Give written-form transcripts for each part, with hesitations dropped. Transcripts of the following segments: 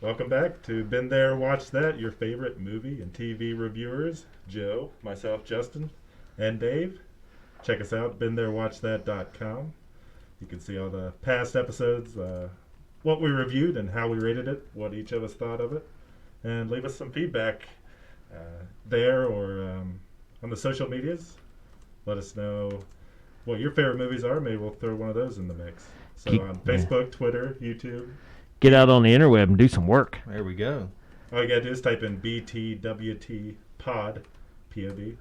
Welcome back to Been There, Watch That, your favorite movie and TV reviewers. Joe, myself, Justin, and Dave. Check us out, beentherewatchthat.com. You can see all the past episodes, what we reviewed and how we rated it, what each of us thought of it, and leave us some feedback there or on the social medias. Let us know what your favorite movies are. Maybe we'll throw one of those in the mix. So on Facebook, Twitter, YouTube. Get out on the interweb and do some work. There we go. All you gotta do is type in BTWT Pod, P-O-D,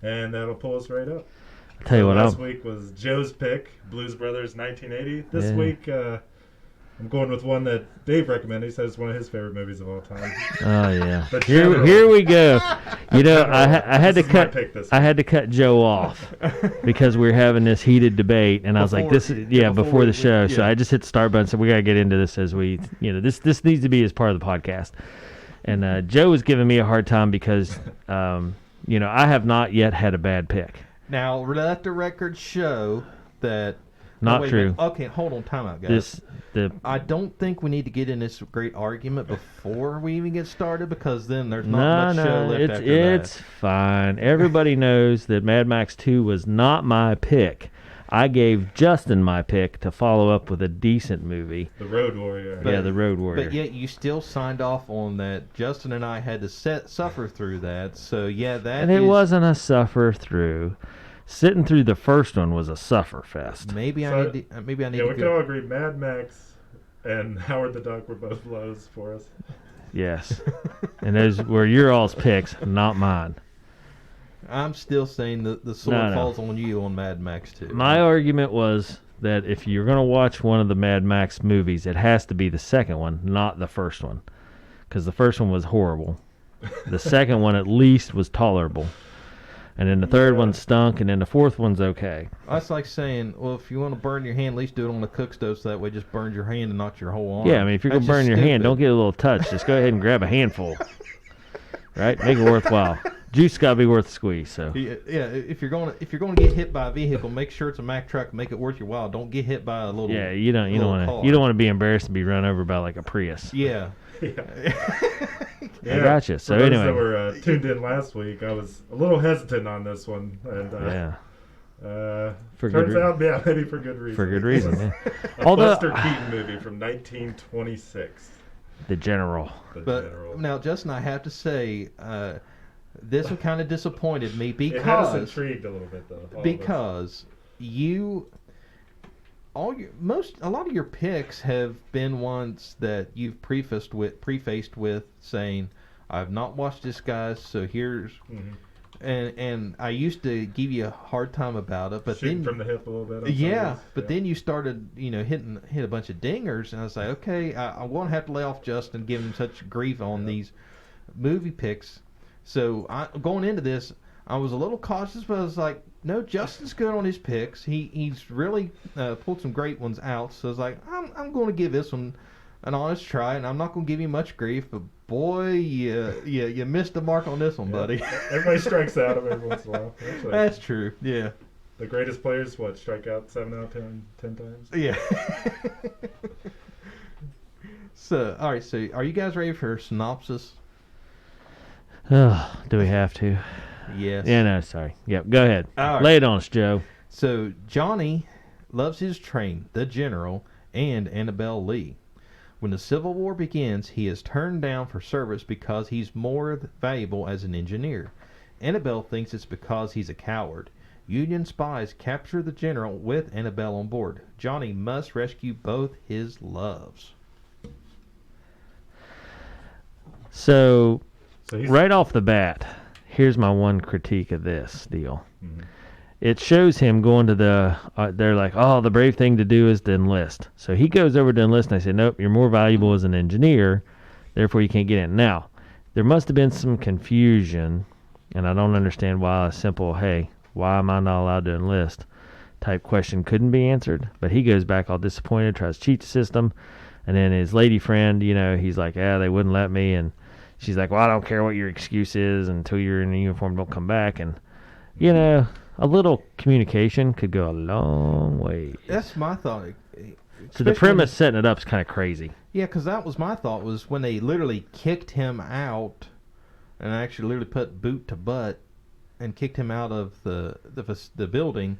and that'll pull us right up. Tell you what, last week was Joe's pick, Blues Brothers 1980. This week, I'm going with one that Dave recommended. He says it's one of his favorite movies of all time. Oh yeah. Here we go. You know, I had to cut Joe off because we were having this heated debate, and I was like, before the show. Yeah. So I just hit the start button and said we got to get into this as we, this needs to be as part of the podcast. And Joe was giving me a hard time because, I have not yet had a bad pick. Now let the record show that. Not true. Okay, hold on, time out, guys. I don't think we need to get in this great argument before we even get started because then there's not much show left after that. It's fine. Everybody knows that Mad Max 2 was not my pick. I gave Justin my pick to follow up with a decent movie. The Road Warrior. The Road Warrior. But yet you still signed off on that. Justin and I had to suffer through that. So, it wasn't a suffer through. Sitting through the first one was a suffer fest. Maybe I need to. We can all agree Mad Max and Howard the Duck were both lows for us. Yes. And those were your all's picks, not mine. I'm still saying the sword falls on you on Mad Max 2. My argument was that if you're going to watch one of the Mad Max movies, it has to be the second one, not the first one. Because the first one was horrible. The second one at least was tolerable. And then the third one stunk, and then the fourth one's okay. That's like saying, well, if you want to burn your hand, at least do it on the cook stove so that way it just burns your hand and not your whole arm. Yeah, I mean, if you're going to burn your hand, don't get a little touch. Just go ahead and grab a handful. Right? Make it worthwhile. Juice got to be worth the squeeze. So yeah, if you're going to get hit by a vehicle, make sure it's a Mack truck. Make it worth your while. Don't get hit by a little. Yeah, you don't want to be embarrassed to be run over by like a Prius. Yeah. I gotcha. So for those anyway, that were tuned in last week, I was a little hesitant on this one, and turns out, maybe for good reason. For good reason. Yeah. A Buster Keaton movie from 1926. The General. Now, Justin, I have to say, this one kind of disappointed me because it had us intrigued a little bit, though. Because a lot of your picks have been ones that you've prefaced with saying, "I've not watched this, guys, so here's." Mm-hmm. And I used to give you a hard time about it, but shooting then from the hip a little bit. Then you started, hit a bunch of dingers, and I was like, okay, I'm going to have to lay off Justin, giving him such grief on these movie picks. So going into this, I was a little cautious, but I was like, no, Justin's good on his picks. He's really pulled some great ones out. So I was like, I'm going to give this one an honest try, and I'm not going to give you much grief. But boy, you missed the mark on this one, buddy. Everybody strikes out every once in a while. Actually, that's true. Yeah. The greatest players, strike out 7 out of 10 times? Yeah. So, all right. So, are you guys ready for synopsis? Oh, do we have to? Yes. Yeah, no, sorry. Yep, go ahead. Right. Lay it on us, Joe. So, Johnny loves his train, the General, and Annabelle Lee. When the Civil War begins, he is turned down for service because he's more valuable as an engineer. Annabelle thinks it's because he's a coward. Union spies capture the General with Annabelle on board. Johnny must rescue both his loves. So right off the bat, here's my one critique of this deal. Mm-hmm. It shows him going to they're like, oh, the brave thing to do is to enlist. So he goes over to enlist, and I say, nope, you're more valuable as an engineer, therefore you can't get in. Now, there must have been some confusion, and I don't understand why a simple, hey, why am I not allowed to enlist type question couldn't be answered. But he goes back all disappointed, tries to cheat the system, and then his lady friend, he's like, they wouldn't let me, and she's like, well, I don't care what your excuse is until you're in a uniform, don't come back, and, a little communication could go a long way. That's my thought. So the premise setting it up is kind of crazy. Yeah, because that was my thought, was when they literally kicked him out, and actually literally put boot to butt and kicked him out of the building.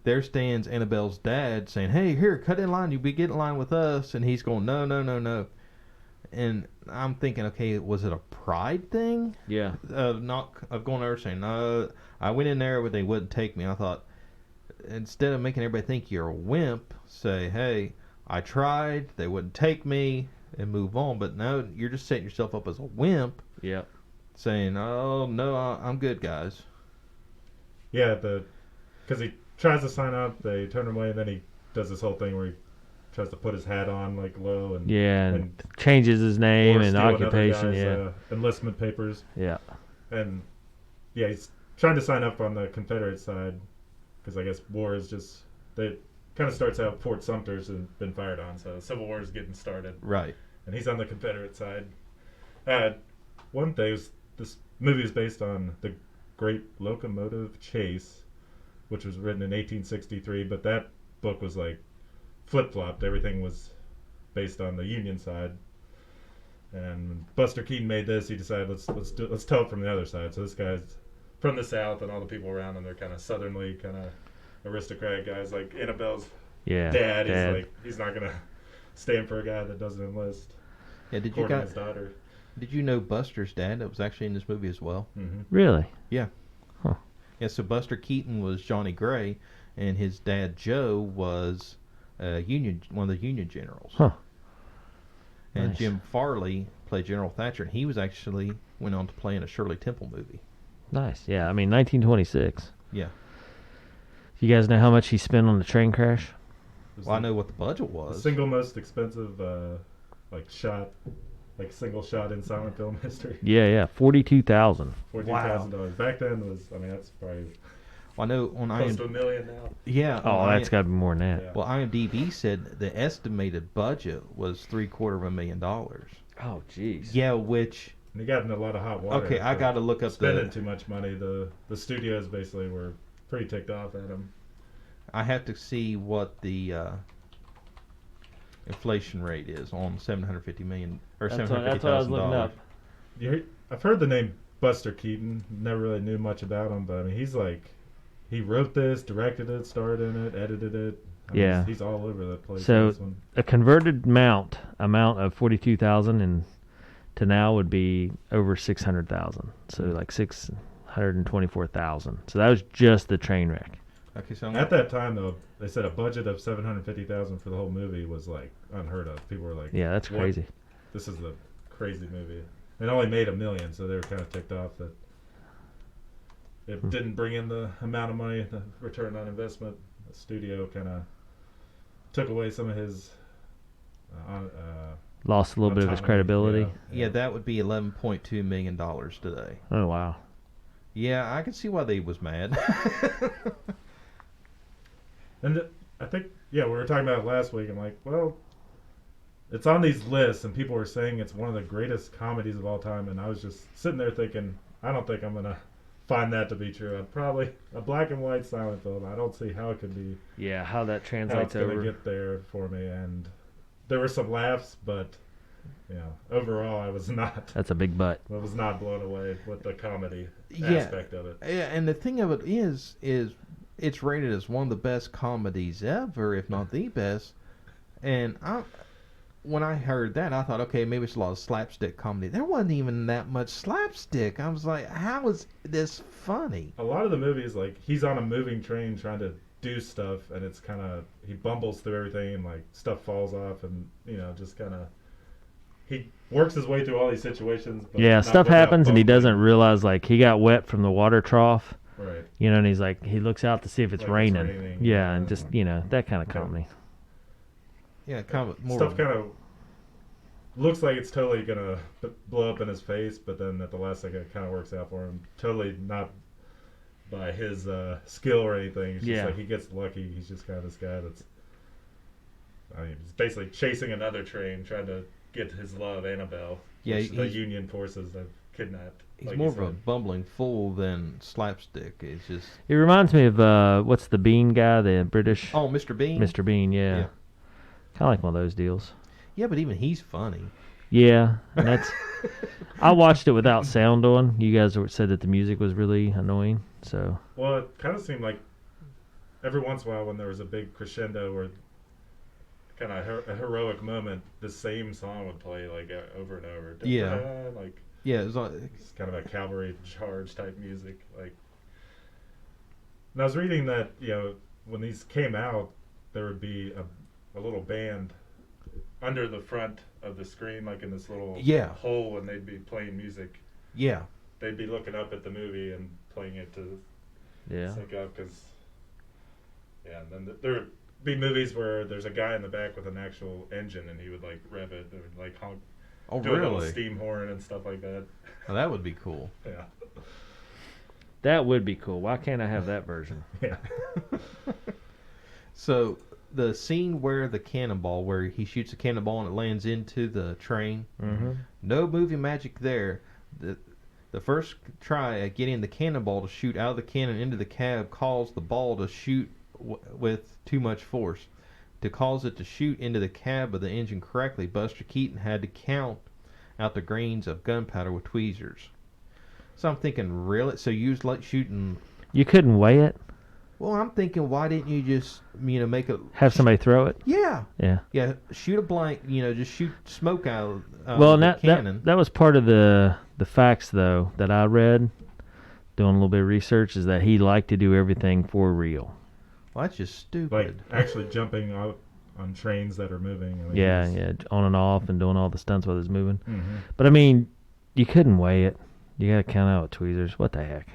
There stands Annabelle's dad saying, "Hey, here, cut in line. You get in line with us." And he's going, "No, no, no, no." And I'm thinking, okay, was it a pride thing? Yeah. Not of going over saying, "No, I went in there, but they wouldn't take me." I thought, instead of making everybody think you're a wimp, say, "Hey, I tried, they wouldn't take me," and move on. But no, you're just setting yourself up as a wimp. Yep. Saying, "Oh no, I'm good, guys." Yeah, because he tries to sign up, they turn him away, and then he does this whole thing where he tries to put his hat on like low and and changes his name and occupation. Enlistment papers. Yeah. And yeah, he's trying to sign up on the Confederate side because I guess war is just they kind of starts out Fort Sumter's been fired on, so the Civil War is getting started. Right. And he's on the Confederate side. One thing is this movie is based on the Great Locomotive Chase, which was written in 1863, but that book was like flip-flopped. Everything was based on the Union side. And when Buster Keaton made this, he decided let's tell it from the other side. So this guy's from the South, and all the people around him, they're kind of southernly, kind of aristocratic guys. Like Annabelle's dad. He's like, he's not gonna stand for a guy that doesn't enlist. Yeah, according to his daughter. Did you know Buster's dad that was actually in this movie as well? Mm-hmm. Really? Yeah. Huh. Yeah, so Buster Keaton was Johnny Gray, and his dad Joe was one of the Union generals. Huh. And Nice. Jim Farley played General Thatcher, and he was actually went on to play in a Shirley Temple movie. Nice. Yeah, I mean 1926. Yeah. You guys know how much he spent on the train crash? Well, I know what the budget The was. single most expensive single shot in silent film history. Yeah, $42,000. $14,000. Back then was, that's probably Well, I know on close to $1 million now. Yeah. Oh, that's got to be more than that. Yeah. Well, IMDb said the estimated budget was $750,000. Oh, jeez. Yeah, which. And he got in a lot of hot water. Okay, I got to look up spending too much money. The studios basically were pretty ticked off at him. I have to see what the inflation rate is on $750 million or $750,000. That's what I was looking up. I've heard the name Buster Keaton. Never really knew much about him, but he's like, he wrote this, directed it, starred in it, edited it. He's all over the place. So this one. a converted amount of 42,000 and to now would be over 600,000. So like 624,000. So that was just the train wreck. Okay, so at that time though, they said a budget of $750,000 for the whole movie was like unheard of. People were like, "Yeah, that's crazy. This is a crazy movie." It only made $1 million, so they were kind of ticked off that it didn't bring in the amount of money, the return on investment. The studio kind of took away some of his lost a little bit of his credibility. Yeah, that would be $11.2 million today. Oh wow. Yeah, I can see why they was mad. And I think, we were talking about it last week. I'm like, well, it's on these lists, and people were saying it's one of the greatest comedies of all time, and I was just sitting there thinking, I don't think I'm going to find that to be true. I'm probably a black and white silent film. I don't see how it could be. Yeah, how that translates how it's over. going to get there for me, and there were some laughs, but overall, I was not. That's a big butt. I was not blown away with the comedy aspect of it. Yeah, and the thing of it is it's rated as one of the best comedies ever, if not the best. And when I heard that, I thought, okay, maybe it's a lot of slapstick comedy. There wasn't even that much slapstick. I was like, how is this funny? A lot of the movies, like, he's on a moving train trying to do stuff, and it's kind of, he bumbles through everything, and, like, stuff falls off, and, just kind of, he works his way through all these situations. But stuff happens, and he doesn't realize, like, he got wet from the water trough. Right. And he's like, he looks out to see if it's raining. It's raining. Yeah, and just, that kind of comedy. Yeah, kind of more. Stuff kind of looks like it's totally going to blow up in his face, but then at the last second it kind of works out for him. Totally not by his skill or anything. It's just like he gets lucky. He's just kind of this guy that's, he's basically chasing another train, trying to get his love, Annabelle. Yeah, which the Union forces have kidnapped. He's more of a bumbling fool than slapstick. It's just. It reminds me of what's the Bean guy, the British. Oh, Mr. Bean. Mr. Bean, yeah. Kind of like one of those deals. Yeah, but even he's funny. Yeah, and that's. I watched it without sound on. You guys said that the music was really annoying. So. Well, it kind of seemed like every once in a while when there was a big crescendo or kind of a heroic moment, the same song would play like over and over. Yeah. Like. Yeah, It's kind of a cavalry charge type music. Like. And I was reading that when these came out, there would be a little band under the front of the screen, like in this little hole, and they'd be playing music. Yeah. They'd be looking up at the movie and playing it to sync up, because and then there would be movies where there's a guy in the back with an actual engine, and he would like rev it, or like honk, do a little steam horn and stuff like that. Oh, that would be cool. Yeah. That would be cool. Why can't I have that version? Yeah. So the scene where he shoots a cannonball and it lands into the train. Mm-hmm. No movie magic there. The first try at getting the cannonball to shoot out of the cannon into the cab caused the ball to shoot with too much force. To cause it to shoot into the cab of the engine correctly, Buster Keaton had to count out the grains of gunpowder with tweezers. So I'm thinking, really? So you was like shooting... You couldn't weigh it? Well, I'm thinking, why didn't you just, make it... Have somebody throw it? Yeah. Yeah. Yeah, shoot a blank, just shoot smoke out of well, the cannon. That was part of the facts, though, that I read, doing a little bit of research, is that he liked to do everything for real. Well, that's just stupid. Like actually jumping out on trains that are moving. Yeah, on and off and doing all the stunts while it's moving. Mm-hmm. But, I mean, you couldn't weigh it. You got to count out with tweezers. What the heck?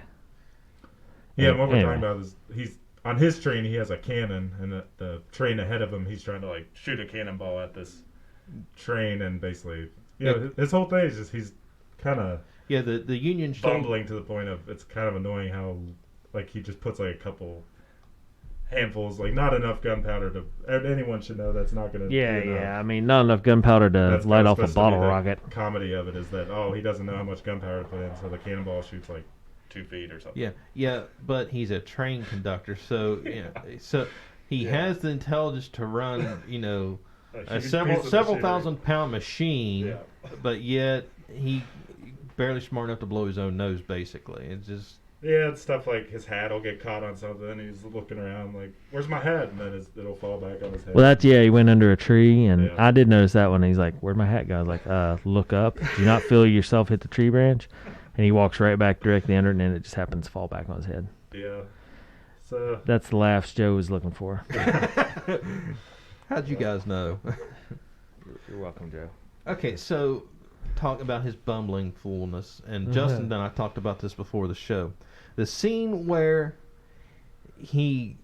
Yeah, and what we're talking about is he's on his train. He has a cannon, and the train ahead of him, he's trying to like shoot a cannonball at this train, and basically, his whole thing is just he's kind of the Union bumbling to the point of it's kind of annoying how like he just puts like a couple handfuls, like not enough gunpowder to anyone should know that's not going to. Yeah. I mean, not enough gunpowder to light off a bottle rocket. Comedy of it is that he doesn't know how much gunpowder to put in, so the cannonball shoots like 2 feet or something. Yeah, but he's a train conductor, so so he has the intelligence to run, a several thousand-pound machine, but yet he barely smart enough to blow his own nose. Basically, it's just. Yeah, it's stuff like his hat will get caught on something, and he's looking around like, "Where's my hat?" And then it'll fall back on his head. Well, he went under a tree, and I did notice that one. He's like, "Where'd my hat go?" I was like, "Look up. Do you not feel yourself hit the tree branch?" And he walks right back directly under it, and then it just happens to fall back on his head. Yeah. So that's the laughs Joe was looking for. How'd you guys know? You're welcome, Joe. Okay, so talk about his bumbling foolness, and Justin and I talked about this before the show. The scene where he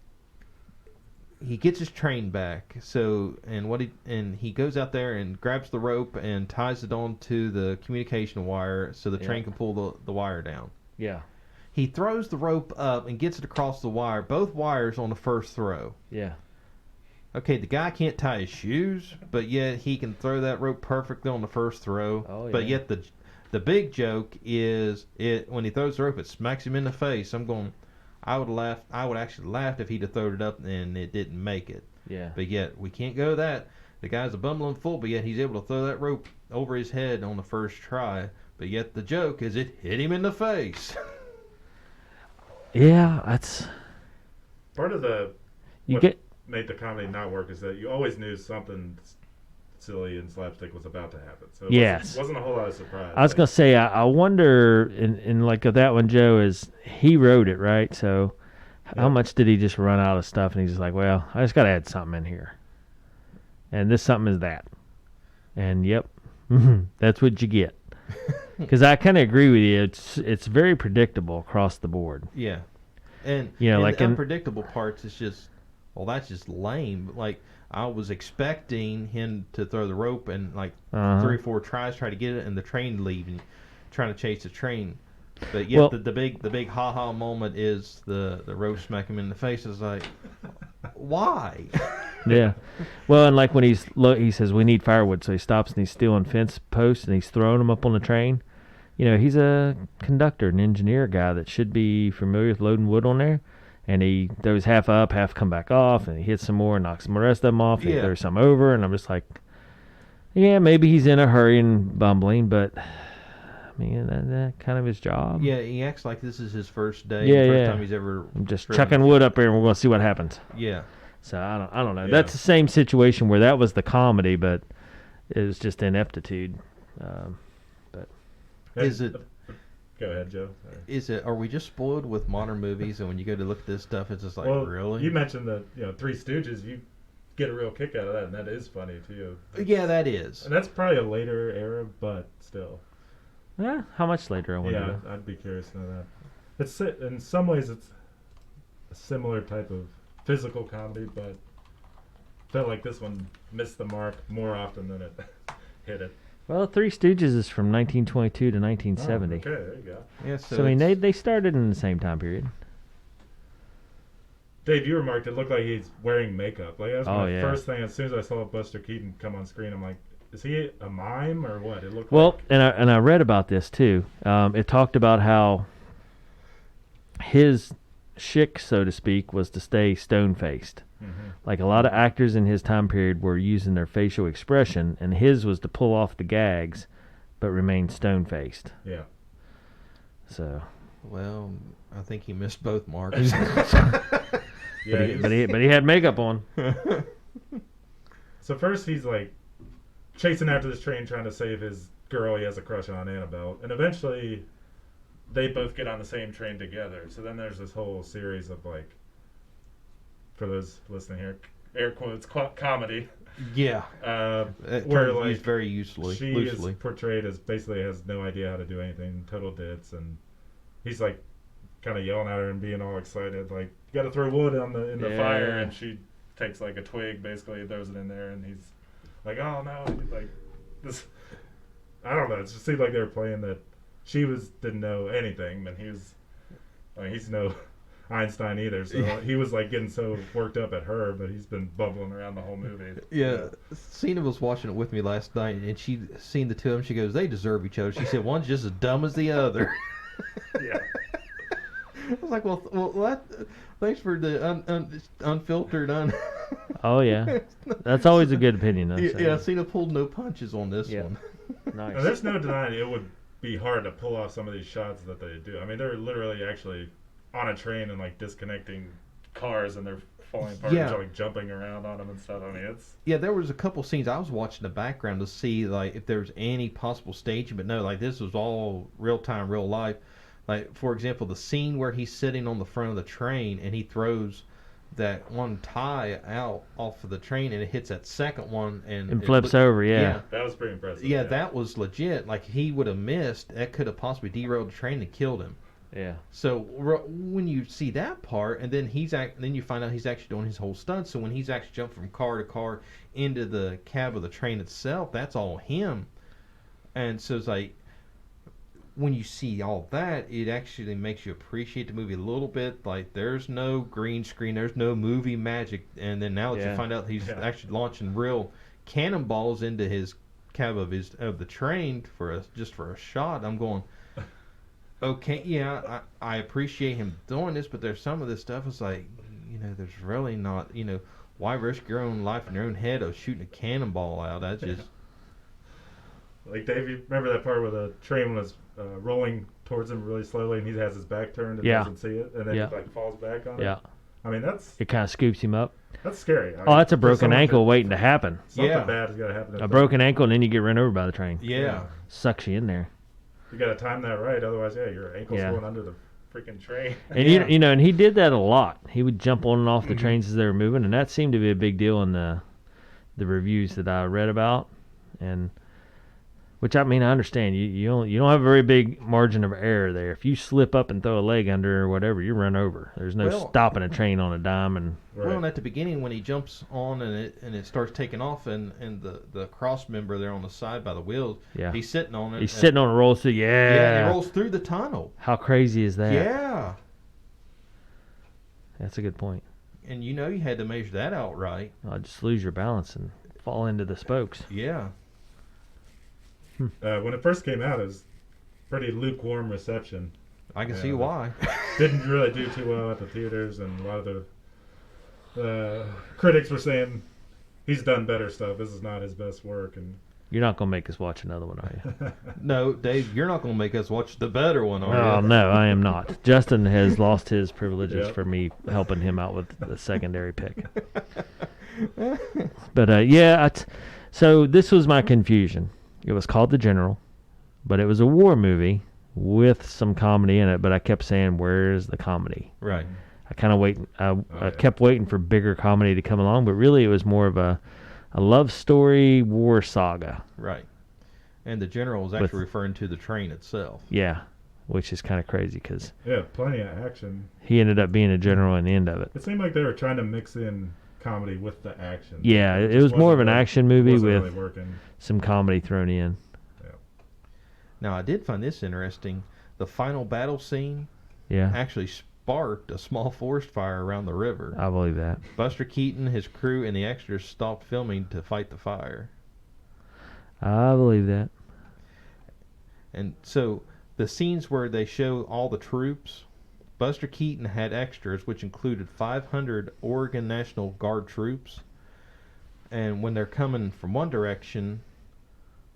gets his train back, and he goes out there and grabs the rope and ties it onto the communication wire so the train can pull the wire down. Yeah. He throws the rope up and gets it across the wire, both wires on the first throw. Yeah. Okay, the guy can't tie his shoes, but yet he can throw that rope perfectly on the first throw. Oh, yeah. But yet the big joke is when he throws the rope, it smacks him in the face. I would actually laugh if he'd have thrown it up and it didn't make it. Yeah. But yet we can't go that. The guy's a bumbling fool, but yet he's able to throw that rope over his head on the first try. But yet the joke is it hit him in the face. Yeah, that's part of made the comedy not work is that you always knew something silly and slapstick was about to happen. So it wasn't a whole lot of surprise. I was going to say, I wonder, in like that one, Joe, is he wrote it, right? So how much did he just run out of stuff? And he's just like, well, I just got to add something in here. And this something is that. And that's what you get. Because I kind of agree with you. It's very predictable across the board. Yeah. And like the unpredictable parts is just, well, that's just lame. Like, I was expecting him to throw the rope and like 3 or 4 tries, try to get it, and the train leaving, trying to chase the train. But yet the big ha-ha moment is the rope smack him in the face. Is like, why? Yeah. Well, and like when he says we need firewood, so he stops and he's stealing fence posts and he's throwing them up on the train. He's a conductor, an engineer guy that should be familiar with loading wood on there. And he throws half up, half come back off, and he hits some more and knocks the rest of them off. And he throws some over, and I'm just like, Yeah, maybe he's in a hurry and bumbling, but I mean, that kind of his job. Yeah, he acts like this is his first day. Yeah, First yeah. time he's ever. I'm just driven. chucking wood up here, and we're going to see what happens. Yeah. So I don't know. Yeah. That's the same situation where that was the comedy, but it was just ineptitude. But Is it? Go ahead, Joe. Sorry. Is it? Are we just spoiled with modern movies, and when you go to look at this stuff, it's just like, Well, really? you mentioned the Three Stooges. You get a real kick out of that, and that is funny too. Yeah, that is. And that's probably a later era, but still. yeah, how much later? I wonder. Yeah, I'd be curious to know that. It's in some ways it's a similar type of physical comedy, but felt like this one missed the mark more often than it hit it. Well, Three Stooges is from 1922 to 1970. Oh, okay, there you go. Yeah, So I mean, they started in the same time period. Dave, you remarked it looked like he's wearing makeup. Like that's Oh, my yeah. first thing. As soon as I saw Buster Keaton come on screen, I'm like, is he a mime or what? It looked Well, like. and I read about this too. It talked about how his shtick, so to speak, was to stay stone-faced. Mm-hmm. Like a lot of actors in his time period were using their facial expression, and his was to pull off the gags, but remain stone-faced. Yeah. So, Well, I think he missed both marks. Yeah. but he had makeup on. So first he's like chasing after this train trying to save his girl he has a crush on, Annabelle, and eventually they both get on the same train together. So then there's this whole series of like, for those listening here, air quotes, comedy. Yeah. Where like used very loosely. she is portrayed as basically has no idea how to do anything, total ditz, and he's like kind of yelling at her and being all excited, like you got to throw wood in the fire, and she takes like a twig basically and throws it in there, and he's like, oh no, like this. I don't know. It just seemed like they were playing that she didn't know anything, and he's no Einstein either, so he was like getting so worked up at her, but he's been bumbling around the whole movie. Yeah, Cena was watching it with me last night, and she seen the two of them. She goes, "They deserve each other." She said, "One's just as dumb as the other." Yeah. I was like, "Well, thanks for the unfiltered, Oh yeah, that's always a good opinion. Though, so. Yeah, Cena pulled no punches on this Yeah. one. Nice. Now, there's no denying it would be hard to pull off some of these shots that they do. I mean, they're literally actually on a train and like disconnecting cars, and they're falling apart Yeah. and like jumping around on them and stuff. I mean, it's Yeah, there was a couple scenes I was watching the background to see like if there was any possible staging, but no, like this was all real time, real life. Like for example, the scene where he's sitting on the front of the train and he throws that one tie out off of the train and it hits that second one and And flips over, yeah. that was pretty impressive. Yeah, that was legit. Like he would have missed, that could have possibly derailed the train and killed him. Yeah. So when you see that part, and then then you find out he's actually doing his whole stunt. So when he's actually jumping from car to car into the cab of the train itself, that's all him. And so it's like when you see all that, it actually makes you appreciate the movie a little bit. Like there's no green screen, there's no movie magic, and then now that you find out he's actually launching real cannonballs into his cab of the train for a shot, I'm going. Okay, yeah, I appreciate him doing this, but there's some of this stuff is like, there's really not, why risk your own life in your own head of shooting a cannonball out? That's just... Like, Dave, you remember that part where the train was rolling towards him really slowly and he has his back turned and doesn't see it, and then he like falls back on it? Yeah. I mean, It kind of scoops him up. That's scary. Oh, that's a broken ankle waiting to happen. Something bad has got to happen. A broken ankle, and then you get run over by the train. Yeah. Sucks you in there. You got to time that right, otherwise, your ankle's going under the freaking train. And and he did that a lot. He would jump on and off the trains as they were moving, and that seemed to be a big deal in the reviews that I read about. And which I mean, I understand you don't have a very big margin of error there. If you slip up and throw a leg under or whatever, you run over. There's no stopping a train on a dime. And well, and at the beginning when he jumps on and it starts taking off and the cross member there on the side by the wheels, he's sitting on it. He's sitting on a roll, so and he rolls through the tunnel. How crazy is that? Yeah. That's a good point. And you had to measure that out right. Just lose your balance and fall into the spokes. Yeah. When it first came out, it was pretty lukewarm reception. I can see why. Didn't really do too well at the theaters, and a lot of the critics were saying he's done better stuff. This is not his best work, and You're not gonna make us watch another one, are you? No, Dave, you're not going to make us watch the better one, are Oh you? no, I am not. Justin has lost his privileges Yep. for me helping him out with the secondary pick. But yeah, so this was my confusion. It was called The General, but it was a war movie with some comedy in it. But I kept saying, "Where's the comedy?" Right. I kind of kept waiting for bigger comedy to come along, but really it was more of a love story war saga. Right. And the general was actually referring to the train itself. Yeah, which is kind of crazy because Yeah, plenty of action. he ended up being a general in the end of it. It seemed like they were trying to mix in comedy with the action. Yeah, it just was more of an wasn't action movie wasn't with really working. some comedy thrown in. Now, I did find this interesting. The final battle scene Yeah, actually sparked a small forest fire around the river. I believe that. Buster Keaton, his crew, and the extras stopped filming to fight the fire. I believe that. And so the scenes where they show all the troops, Buster Keaton had extras, which included 500 Oregon National Guard troops. And when they're coming from one direction,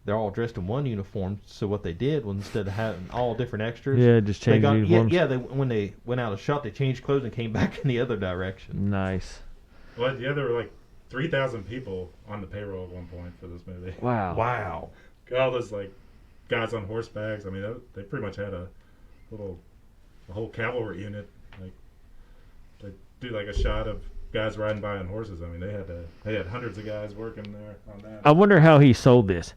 they're all dressed in one uniform. So what they did was instead of having all different extras, Yeah, just change uniforms. when they went out of shot, they changed clothes and came back in the other direction. Nice. Well, yeah, there were like 3,000 people on the payroll at one point for this movie. Wow. Got all those like guys on horsebacks. I mean, they pretty much had a whole cavalry unit. Like they do like a shot of guys riding by on horses. I mean, they had hundreds of guys working there on that. I wonder how he sold this.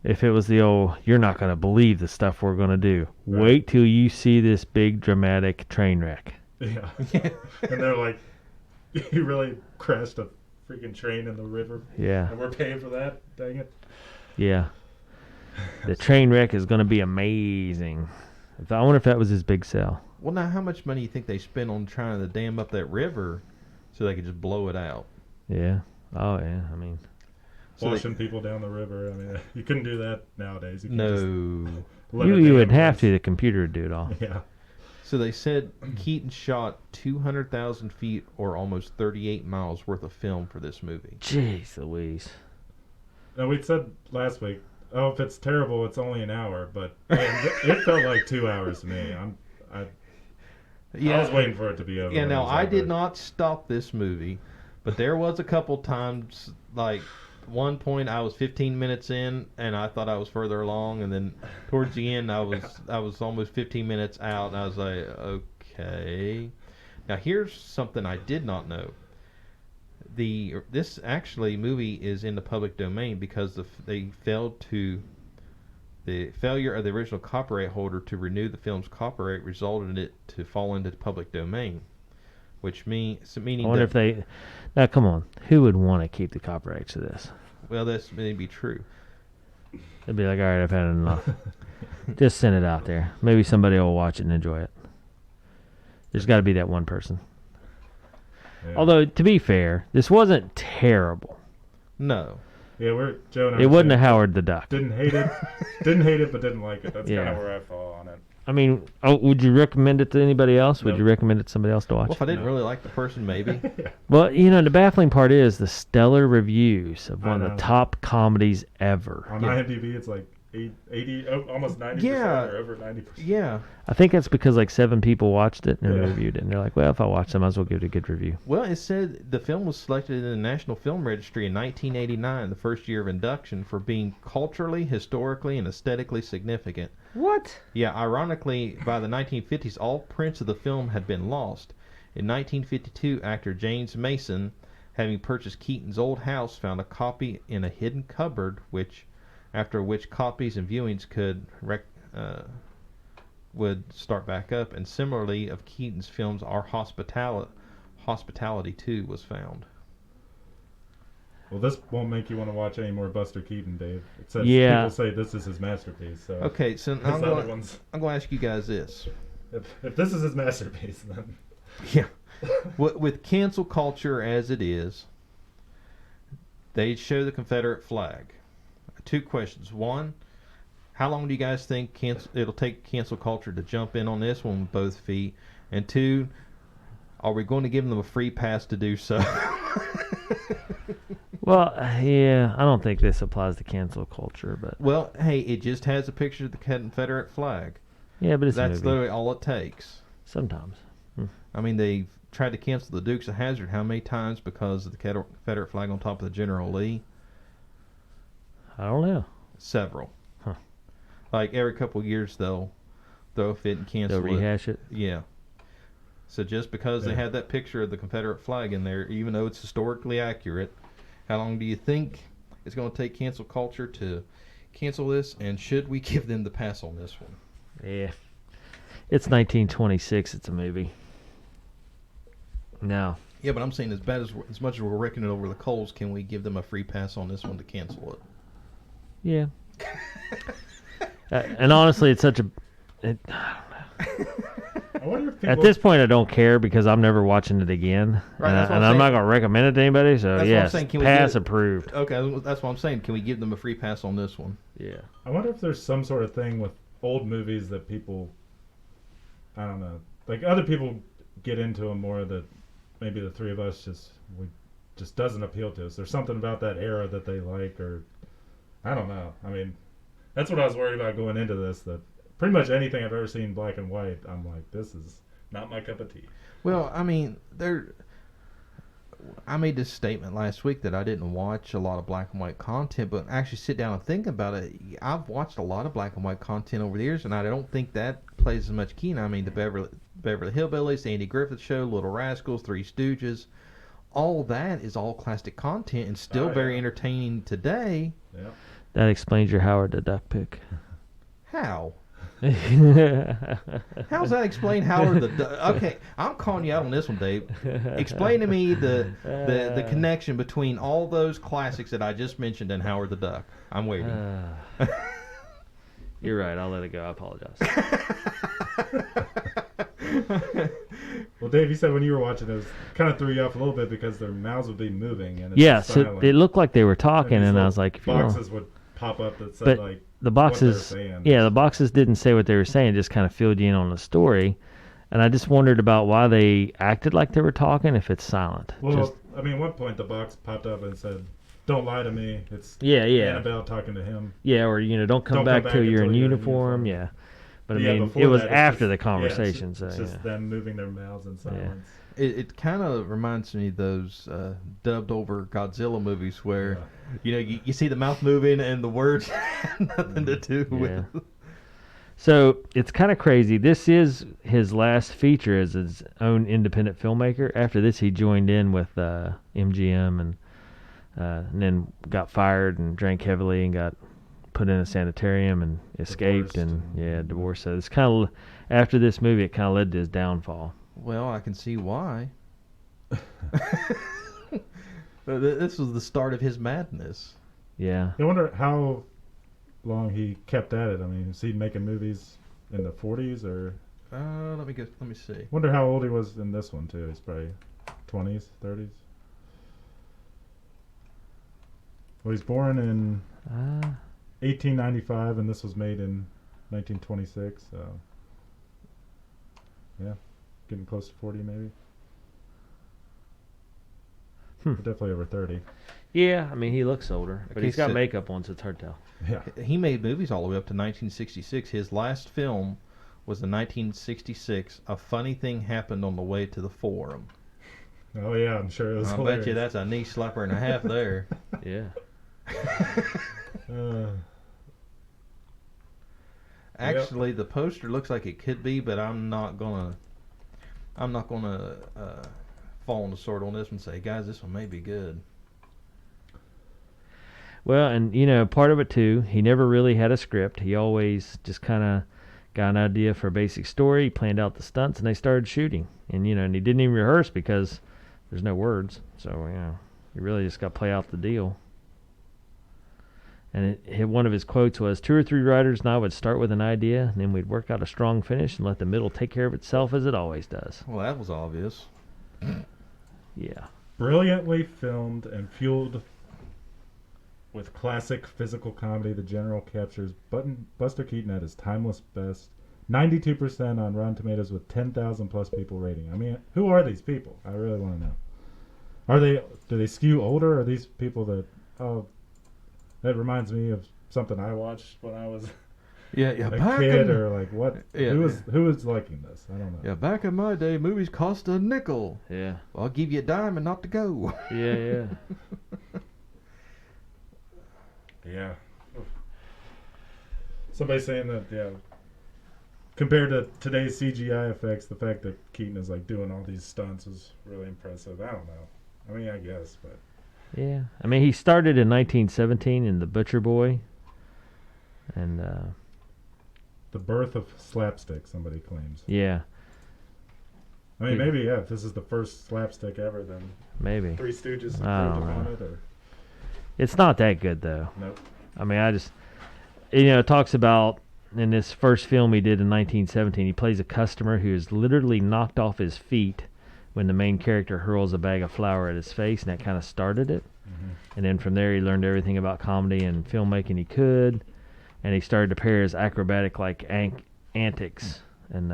If it was the old, you're not going to believe the stuff we're going to do. Right. Wait till you see this big dramatic train wreck. Yeah. And they're like, you really crashed a freaking train in the river. Yeah. And we're paying for that? Dang it. Yeah. The train wreck is going to be amazing. I wonder if that was his big sell. Well, now, how much money do you think they spent on trying to dam up that river so they could just blow it out? Yeah. Oh, yeah. I mean, Washing people down the river. I mean, you couldn't do that nowadays. You could No. just let you it would dam have once. to. The computer would do it all. Yeah. So they said Keaton shot 200,000 feet or almost 38 miles worth of film for this movie. Jeez Louise. Now, we said last week, oh, if it's terrible, it's only an hour. But man, it felt like 2 hours to me. I was waiting for it to be over. Yeah, when it now was I over. did not stop this movie, but there was a couple times, like one point I was 15 minutes in and I thought I was further along, and then towards the end I was almost 15 minutes out, and I was like, okay. Now here's something I did not know. This actually movie is in the public domain because the failure of the original copyright holder to renew the film's copyright resulted in it to fall into the public domain, meaning I wonder if they... Now, come on. Who would want to keep the copyrights to this? well, this may be true. They'd be like, all right, I've had enough. Just send it out there. Maybe somebody will watch it and enjoy it. There's got to be that one person. Yeah. Although, to be fair, this wasn't terrible. No. Yeah, Joe and I It were wasn't a saying, Howard the Duck. Didn't hate it. Didn't hate it, but didn't like it. That's Yeah. kind of where I fall on it. I mean, would you recommend it to anybody else? Would Nope. you recommend it to somebody else to watch? Well, if I didn't No. really like the person, maybe. Well, the baffling part is the stellar reviews of one I of the know. top comedies ever. On IMDb, it's like 80, almost 90% Yeah. or over 90%. Yeah. I think that's because like 7 people watched it and Yeah. reviewed it, and they're like, well, if I watch it, I might as well give it a good review. Well, it said the film was selected in the National Film Registry in 1989, the first year of induction, for being culturally, historically, and aesthetically significant. What? Yeah, ironically, by the 1950s, all prints of the film had been lost. In 1952, actor James Mason, having purchased Keaton's old house, found a copy in a hidden cupboard, after which copies and viewings would start back up. And similarly, of Keaton's films, Our Hospitality 2 was found. Well, this won't make you want to watch any more Buster Keaton, Dave. It says Yeah. people say this is his masterpiece. So Okay, so his I'm other going ones, to ask you guys this. if this is his masterpiece, then Yeah. With cancel culture as it is, they show the Confederate flag. 2 questions. 1, how long do you guys think it'll take cancel culture to jump in on this one with both feet? And 2, are we going to give them a free pass to do so? Well, yeah, I don't think this applies to cancel culture, but Well, hey, it just has a picture of the Confederate flag. yeah, but it's a That's movie. literally all it takes. Sometimes. I mean, they've tried to cancel the Dukes of Hazzard how many times because of the Confederate flag on top of the General Lee? I don't know. Several. Huh. Like every couple of years, they'll throw a fit and cancel They'll rehash it. Yeah. So just because they had that picture of the Confederate flag in there, even though it's historically accurate, how long do you think it's going to take cancel culture to cancel this? And should we give them the pass on this one? Yeah. It's 1926. It's a movie. No. Yeah, but I'm saying as much as we're wrecking it over the coals, can we give them a free pass on this one to cancel it? Yeah. And honestly, it's such a... I wonder if people, At this point, I don't care because I'm never watching it again. Right, and that's what I'm I'm not saying. going to recommend it to anybody. So, That's what I'm yes, saying. Can we pass get- approved. Okay, that's what I'm saying. Can we give them a free pass on this one? Yeah. I wonder if there's some sort of thing with old movies that people, I don't know, like other people get into them more that maybe the three of us just doesn't appeal to us. There's something about that era that they like, or I don't know. I mean, that's what I was worried about going into this, that pretty much anything I've ever seen black and white, I'm like, this is not my cup of tea. Well, I mean, I made this statement last week that I didn't watch a lot of black and white content, but actually sit down and think about it. I've watched a lot of black and white content over the years, and I don't think that plays as much key. I mean, the Beverly Hillbillies, the Andy Griffith Show, Little Rascals, Three Stooges, all that is all classic content and still very entertaining today. Yeah. That explains your Howard the Duck pick. How? How's that explain Howard the Duck? Okay, I'm calling you out on this one, Dave. Explain to me the connection between all those classics that I just mentioned and Howard the Duck. I'm waiting. You're right. I'll let it go. I apologize. Well, Dave, you said when you were watching it, kind of threw you off a little bit because their mouths would be moving. And it's Yes, silent. it looked like they were talking, these and I little was like, if you know, boxes would pop up that said but like the what they're boxes, saying. yeah, the boxes didn't say what they were saying, just kind of filled you in on the story. And I just wondered about why they acted like they were talking if it's silent. Well, I mean, at one point the box popped up and said, "Don't lie to me." It's Yeah. Annabelle talking to him. Yeah, or don't come back till you're in uniform. Yeah. But I mean, before it was that, it's after just- the conversation. It's so just them moving their mouths in silence. It kind of reminds me of those dubbed over Godzilla movies where you see the mouth moving and the words have nothing to do with. So it's kind of crazy. This is his last feature as his own independent filmmaker. After this, he joined in with MGM and then got fired and drank heavily and got put in a sanitarium and escaped divorced. So it's kind of after this movie, it kind of led to his downfall. Well, I can see why. This was the start of his madness. Yeah. I wonder how long he kept at it. I mean, is he making movies in the 40s or? Let me see. Wonder how old he was in this one too. He's probably 20s, 30s. Well, he's born in 1895, and this was made in 1926. So, yeah, getting close to 40 maybe. But definitely over 30. Yeah, I mean, he looks older, but Okay, he's got so- makeup on, so it's hard to tell. Yeah. He made movies all the way up to 1966. His last film was in 1966. A Funny Thing Happened on the Way to the Forum. Oh yeah, I'm sure it was. I hilarious. bet you that's a knee slapper and a half there. Yeah. Actually, the poster looks like it could be, but I'm not gonna fall on the sword on this one and say, guys, this one may be good. Well, and part of it too, he never really had a script. He always just kind of got an idea for a basic story, planned out the stunts, and they started shooting. And and he didn't even rehearse because there's no words. So you really just got to play out the deal. And one of his quotes was, 2 or 3 writers and I would start with an idea, and then we'd work out a strong finish and let the middle take care of itself as it always does. Well, that was obvious. Yeah. Brilliantly filmed and fueled with classic physical comedy, The General captures Buster Keaton at his timeless best. 92% on Rotten Tomatoes with 10,000 plus people rating. I mean, who are these people? I really want to know. Do they skew older? Or are these people that? Oh, that reminds me of something I watched when I was Yeah, a kid, or like what? Yeah, who was liking this? I don't know. Yeah, back in my day, movies cost a nickel. Yeah. Well, I'll give you a dime and not to go. Yeah. Yeah. Somebody's saying that, yeah. Compared to today's CGI effects, the fact that Keaton is like doing all these stunts is really impressive. I don't know. I mean, I guess, but Yeah. I mean, he started in 1917 in The Butcher Boy. And, the birth of slapstick, somebody claims. yeah. I mean, maybe, yeah, if this is the first slapstick ever, then Maybe. Three Stooges I improved don't upon know. it, or It's not that good, though. nope. I mean, it talks about in this first film he did in 1917, he plays a customer who is literally knocked off his feet when the main character hurls a bag of flour at his face, and that kind of started it. Mm-hmm. And then from there, he learned everything about comedy and filmmaking he could, and he started to pair his acrobatic antics. And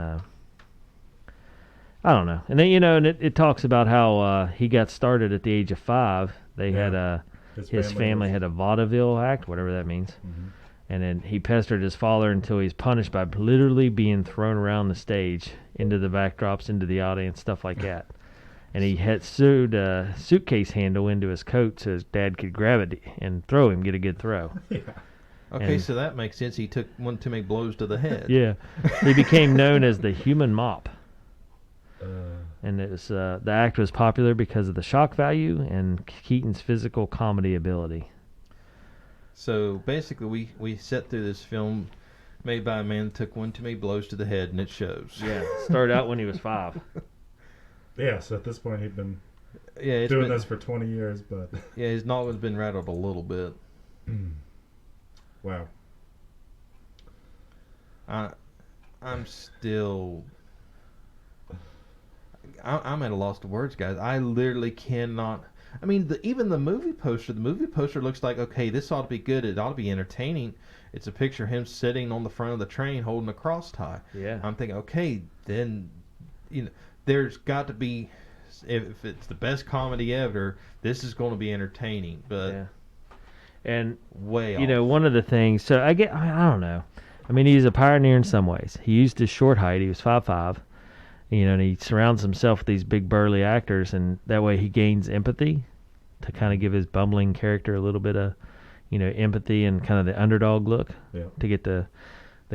I don't know. And then and it talks about how he got started at the age of 5. They had his family had a vaudeville act, whatever that means. Mm-hmm. And then he pestered his father until he's punished by literally being thrown around the stage, into the backdrops, into the audience, stuff like that. And he had sewed a suitcase handle into his coat so his dad could grab it and throw him, get a good throw. Yeah. Okay, And- so that makes sense. He took one too many blows to the head. Yeah. He became known as the human mop. Uh, And it was, the act was popular because of the shock value and Keaton's physical comedy ability. So basically, we set through this film made by a man who took one too many blows to the head, and it shows. Yeah. Started out when he was 5. yeah, so at this point he'd been Yeah, it's doing been, this for 20 years, but Yeah, his noggin's been rattled a little bit. wow. I'm still. I'm at a loss of words, guys. I literally cannot. I mean, even the movie poster. The movie poster looks like, okay, this ought to be good. It ought to be entertaining. It's a picture of him sitting on the front of the train holding a cross tie. Yeah. I'm thinking, okay, then, there's got to be. If it's the best comedy ever, this is going to be entertaining. But Yeah. And way off. one of the things. So I don't know. I mean, he's a pioneer in some ways. He used his short height. He was 5'5". And he surrounds himself with these big burly actors, and that way he gains empathy to kind of give his bumbling character a little bit of, empathy and kind of the underdog look to get the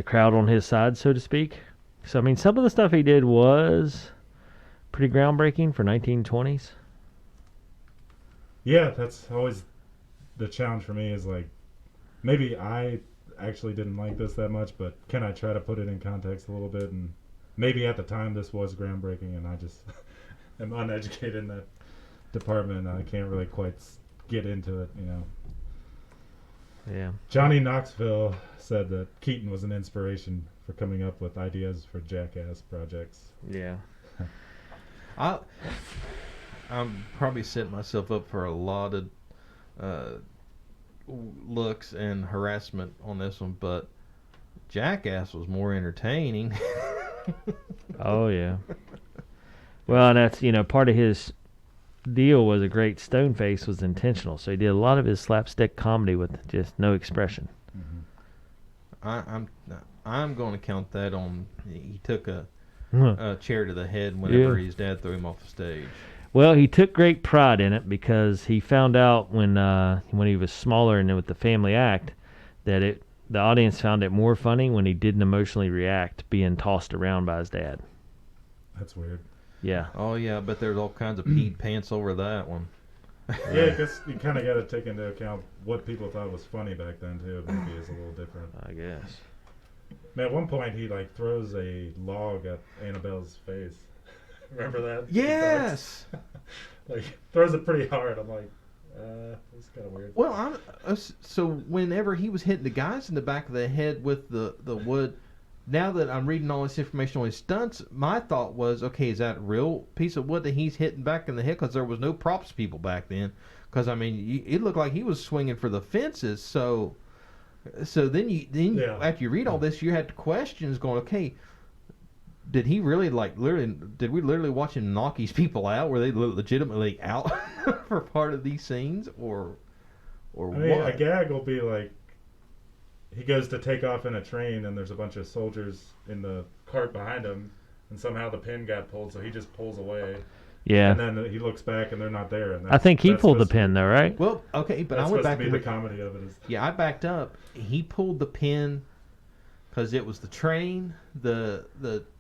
crowd on his side, so to speak. So, I mean, some of the stuff he did was pretty groundbreaking for 1920s. Yeah, that's always the challenge for me is like, maybe I actually didn't like this that much, but can I try to put it in context a little bit? And maybe at the time this was groundbreaking and I just am uneducated in that department. I can't really quite get into it, Yeah. Johnny Knoxville said that Keaton was an inspiration for coming up with ideas for Jackass projects. Yeah. I'm probably setting myself up for a lot of looks and harassment on this one, but Jackass was more entertaining. Oh, yeah. Well, and that's, part of his deal was a great stone face was intentional. So he did a lot of his slapstick comedy with just no expression. Mm-hmm. I'm going to count that on. He took a chair to the head whenever his dad threw him off the stage. Well, he took great pride in it because he found out when he was smaller and with the family act that the audience found it more funny when he didn't emotionally react being tossed around by his dad. That's weird. Yeah. Oh yeah, but there's all kinds of peed pants over that one. Yeah, because you kind of got to take into account what people thought was funny back then too. Maybe it's a little different. I guess. Man, at one point he throws a log at Annabelle's face. Remember that? Yes. Throws it pretty hard. I'm like, that's kind of weird. Well, so whenever he was hitting the guys in the back of the head with the wood, now that I'm reading all this information on his stunts, my thought was, okay, is that a real piece of wood that he's hitting back in the head? Because there was no props people back then. Because I mean, it looked like he was swinging for the fences. So then after you read all this, you had questions going, okay, did he really literally? Did we literally watch him knock these people out? Were they legitimately out for part of these scenes, or I mean, what? a gag will be like he goes to take off in a train, and there's a bunch of soldiers in the cart behind him, and somehow the pin got pulled, so he just pulls away. Yeah. And then he looks back, and they're not there. And I think he that's pulled the supposed to pin, though, right? Well, okay, but That's I went supposed back to be the comedy of it. Yeah, I backed up. He pulled the pin because it was the train, the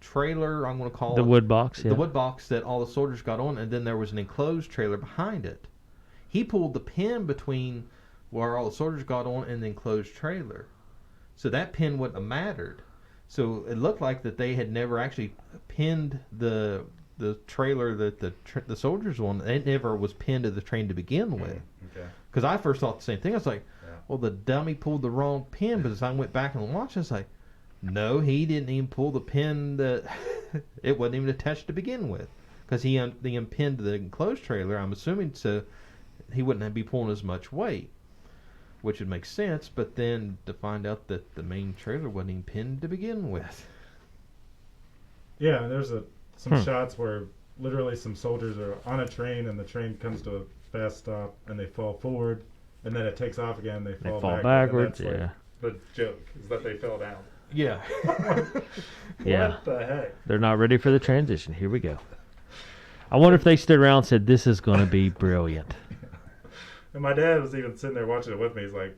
trailer. I'm going to call The it wood box, yeah. the wood box that all the soldiers got on, and then there was an enclosed trailer behind it. He pulled the pin between where all the soldiers got on and the enclosed trailer, so that pin wouldn't have mattered. So it looked like that they had never actually pinned the trailer that the soldiers were on. It never was pinned to the train to begin with. Okay. Because I first thought the same thing. I was like, Yeah. well, the dummy pulled the wrong pin. But as I went back and watched, I was like, no, he didn't even pull the pin that it wasn't even attached to begin with. Because he unpinned the enclosed trailer, I'm assuming, so he wouldn't be pulling as much weight, which would make sense. But then to find out that the main trailer wasn't even pinned to begin with. Yeah, there's some shots where literally some soldiers are on a train, and the train comes to a fast stop, and they fall forward, and then it takes off again. They fall backwards. And that's Yeah. like the joke is that they fell down. Yeah. Yeah. What the heck? They're not ready for the transition. Here we go. I wonder if they stood around and said, "This is going to be brilliant." And my dad was even sitting there watching it with me. He's like,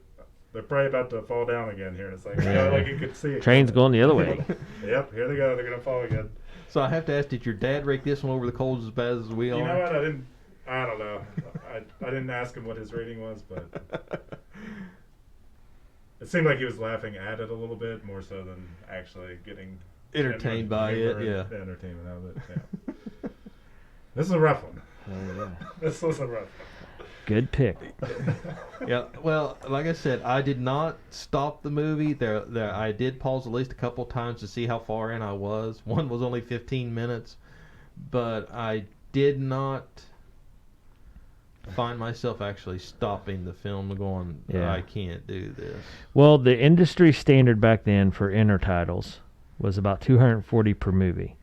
they're probably about to fall down again here. And it's like, Yeah. like you could see it. Train's going the other way. Yep, here they go. They're going to fall again. So I have to ask, did your dad rake this one over the coals as bad as we are? You know what? I don't know. I didn't ask him what his rating was, but it seemed like he was laughing at it a little bit more so than actually getting Entertained by it, yeah. The entertainment out of it, yeah. This is a rough one. Oh, yeah. This was a rough one. Good pick. Yeah, well, like I said, I did not stop the movie. There, I did pause at least a couple times to see how far in I was. One was only 15 minutes, but I did not find myself actually stopping the film and going, Yeah. I can't do this. Well, the industry standard back then for intertitles was about 240 per movie,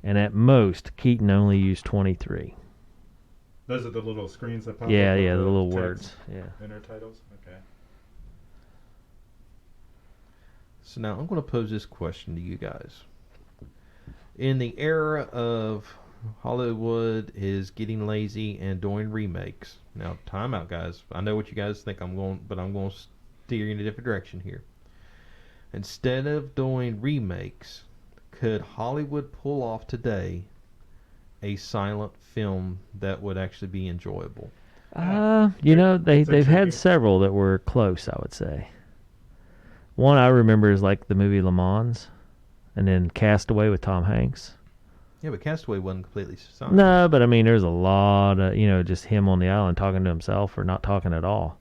and at most, Keaton only used 23. Those are the little screens that pop Yeah, up. with yeah, the little text words. Yeah. Intertitles? Okay. So now I'm going to pose this question to you guys. In the era of Hollywood is getting lazy and doing remakes. Now, time out, guys. I know what you guys think I'm going, but I'm going to steer you in a different direction here. Instead of doing remakes, could Hollywood pull off today a silent film that would actually be enjoyable? You know, they've tricky. had several that were close, I would say. One I remember is like the movie Le Mans, and then Castaway with Tom Hanks. Yeah, but Castaway wasn't completely silent. No, but I mean, there's a lot of, just him on the island talking to himself or not talking at all.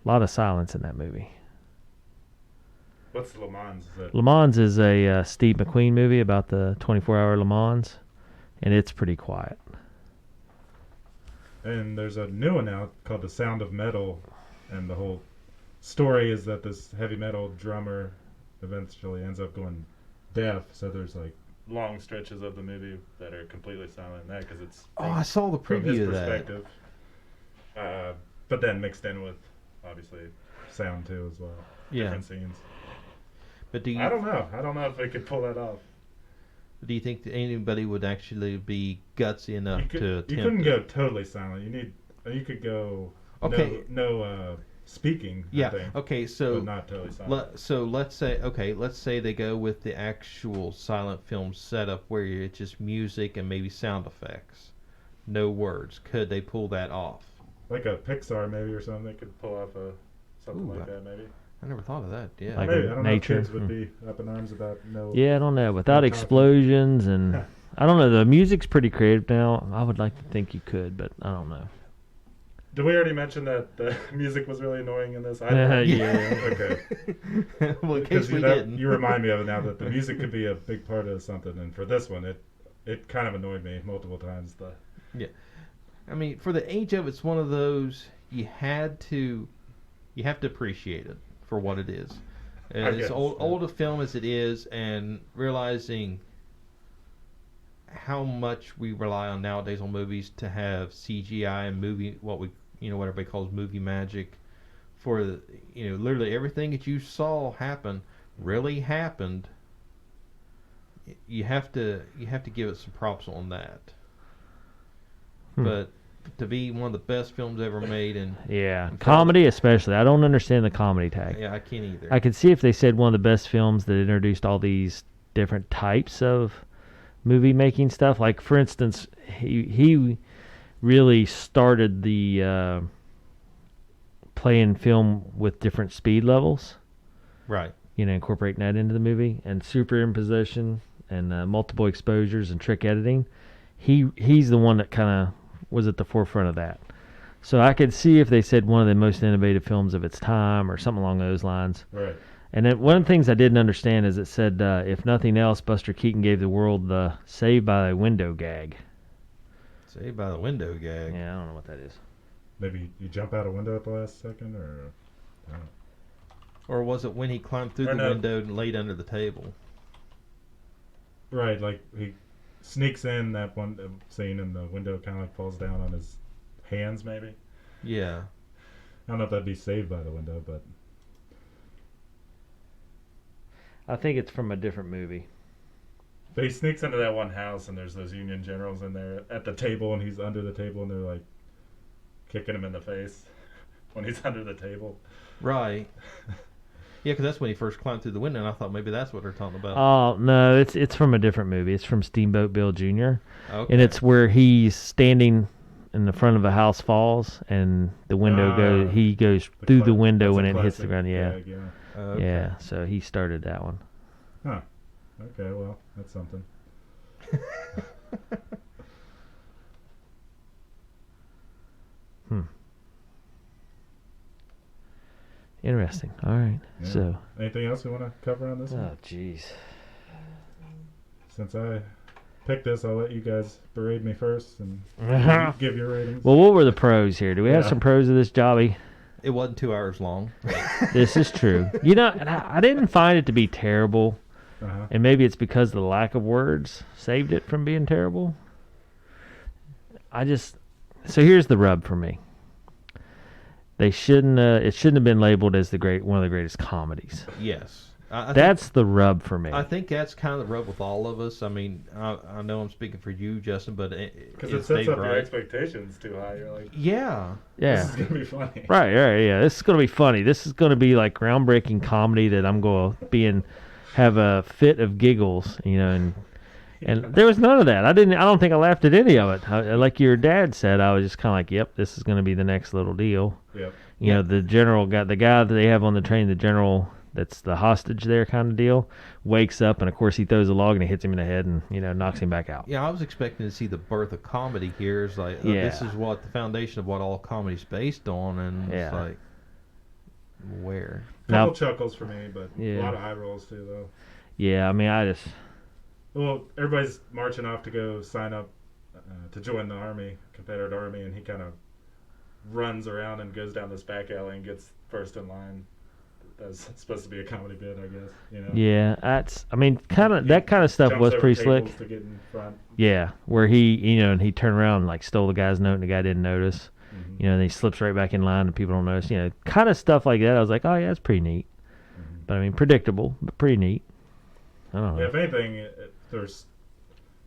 A lot of silence in that movie. What's Le Mans? Is that Le Mans is a Steve McQueen movie about the 24-hour Le Mans, and it's pretty quiet. And there's a new one out called The Sound of Metal, and the whole story is that this heavy metal drummer eventually ends up going deaf, so there's like long stretches of the movie that are completely silent in that because it's I saw the from his preview of that. perspective. But then mixed in with obviously sound too as well. Yeah. Different scenes. But do you? I don't know. I don't know if they could pull that off. Do you think that anybody would actually be gutsy enough to attempt? You couldn't go totally silent. You could go Okay. no speaking. I Yeah. think, Okay. So but not totally silent. So let's say they go with the actual silent film setup where it's just music and maybe sound effects, no words. Could they pull that off? Like a Pixar maybe or something. They could pull off something Ooh, like that maybe. I never thought of that. Yeah. Like Maybe. I don't nature. know if kids would be up in arms about no. Yeah, I don't know. Without talking. explosions and I don't know. The music's pretty creative now. I would like to think you could, but I don't know. Did we already mention that the music was really annoying in this? Yeah. Okay. Well, in Because case we didn't. you remind me of it now that the music could be a big part of something, and for this one, it kind of annoyed me multiple times. I mean, for the age of it's one of those you have to appreciate it for what it is. I As guess, old yeah. a film as it is, and realizing how much we rely on nowadays on movies to have CGI and what everybody calls movie magic, for literally everything that you saw happen really happened. You have to give it some props on that. But to be one of the best films ever made, and comedy especially, I don't understand the comedy tag. Yeah, I can't either. I could see if they said one of the best films that introduced all these different types of movie making stuff. Like, for instance, he really started the playing film with different speed levels. Right. Incorporating that into the movie, and superimposition and multiple exposures and trick editing. He's the one that kind of was at the forefront of that. So I could see if they said one of the most innovative films of its time or something along those lines. Right. And then one of the things I didn't understand is it said, if nothing else, Buster Keaton gave the world the Saved by the Window gag. Saved by the Window gag? Yeah, I don't know what that is. Maybe you jump out a window at the last second, or... Or was it when he climbed through the window and laid under the table? Right, like he sneaks in that one scene and the window kind of like falls down on his hands, maybe? Yeah. I don't know if that'd be Saved by the Window, but... I think it's from a different movie. But he sneaks into that one house and there's those Union generals in there at the table, and he's under the table and they're like kicking him in the face when he's under the table. Right. Yeah, because that's when he first climbed through the window, and I thought maybe that's what they're talking about. Oh, no, it's from a different movie. It's from Steamboat Bill Jr. Okay. And it's where he's standing in the front of a house, falls, and the window he goes through the window and it hits the ground. Yeah. Gag, yeah. Okay. Yeah, so he started that one. Huh. Okay, well, that's something. Interesting. All right. Yeah. So. Anything else we want to cover on this one? Oh, jeez. Since I picked this, I'll let you guys berate me first and give your ratings. Well, what were the pros here? Do we have some pros of this jobby? It wasn't 2 hours long. This is true. And I didn't find it to be terrible. Uh-huh. And maybe it's because the lack of words saved it from being terrible. So here's the rub for me. It shouldn't have been labeled as one of the greatest comedies. Yes. That's the rub for me. I think that's kind of the rub with all of us. I mean, I know I'm speaking for you, Justin, but because it sets up your expectations too high. You're like, yeah, this is gonna be funny. Right, yeah. This is gonna be funny. This is gonna be like groundbreaking comedy that I'm gonna have a fit of giggles, and there was none of that. I don't think I laughed at any of it. Like your dad said, I was just kind of like, yep, this is gonna be the next little deal. Yep. The general guy, the guy that they have on the train, the general that's the hostage there kind of deal, wakes up, and of course he throws a log and he hits him in the head and knocks him back out. Yeah, I was expecting to see the birth of comedy here. It's like this is what the foundation of what all comedy's based on, and it's like where. Couple chuckles for me, but a lot of eye rolls too, though. Yeah, I mean, Well, everybody's marching off to go sign up to join the army, Confederate Army, and he kind of runs around and goes down this back alley and gets first in line. That's supposed to be a comedy bit, I guess. Yeah, that kind of stuff was pretty slick. To get in front. Yeah, where he, and he turned around and like stole the guy's note and the guy didn't notice. Mm-hmm. And he slips right back in line and people don't notice. Kind of stuff like that. I was like, oh yeah, that's pretty neat. Mm-hmm. But I mean, predictable, but pretty neat. I don't know. Yeah, if anything, there's,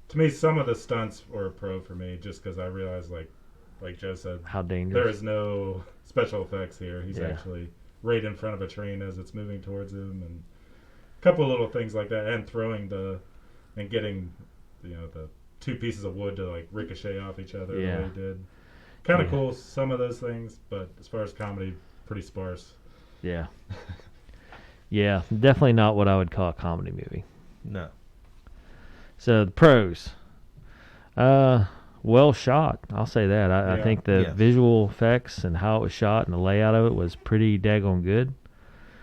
to me, some of the stunts were a pro for me, just because I realized, like Joe said, how dangerous. There is no special effects here. He's actually right in front of a train as it's moving towards him, and a couple of little things like that, and getting the two pieces of wood to like ricochet off each other the way he did. Kind of cool, some of those things, but as far as comedy, pretty sparse. Yeah. Yeah, definitely not what I would call a comedy movie. No. So the pros. Well shot. I'll say that. I think the visual effects and how it was shot and the layout of it was pretty daggone good.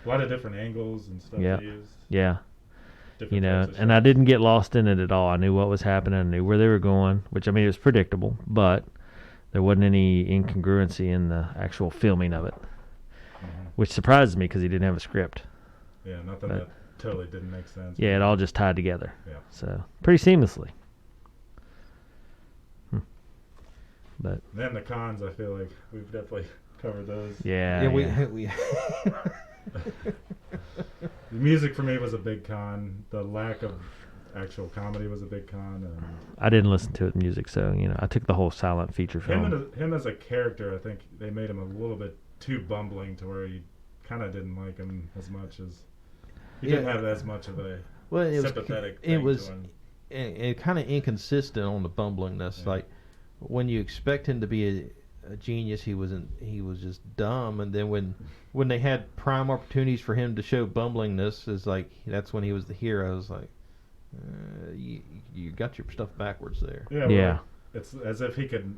A lot of different angles and stuff they used. Yeah. And I didn't get lost in it at all. I knew what was happening. I knew where they were going, which, I mean, it was predictable, but there wasn't any incongruency in the actual filming of it, which surprised me because he didn't have a script. Yeah, nothing that totally didn't make sense. Yeah, it all just tied together. Yeah. So, pretty seamlessly. But then the cons, I feel like we've definitely covered those. yeah. We The music for me was a big con. The lack of actual comedy was a big con. And I didn't listen to it music, so I took the whole silent feature film. him as a character, I think they made him a little bit too bumbling to where you kind of didn't like him as much as he didn't have as much of a sympathetic thing to him. And kind of inconsistent on the bumblingness. Yeah. Like when you expect him to be a genius, he wasn't. He was just dumb. And then when they had prime opportunities for him to show bumblingness, is like that's when he was the hero. It's like you got your stuff backwards there. Yeah. It's as if he could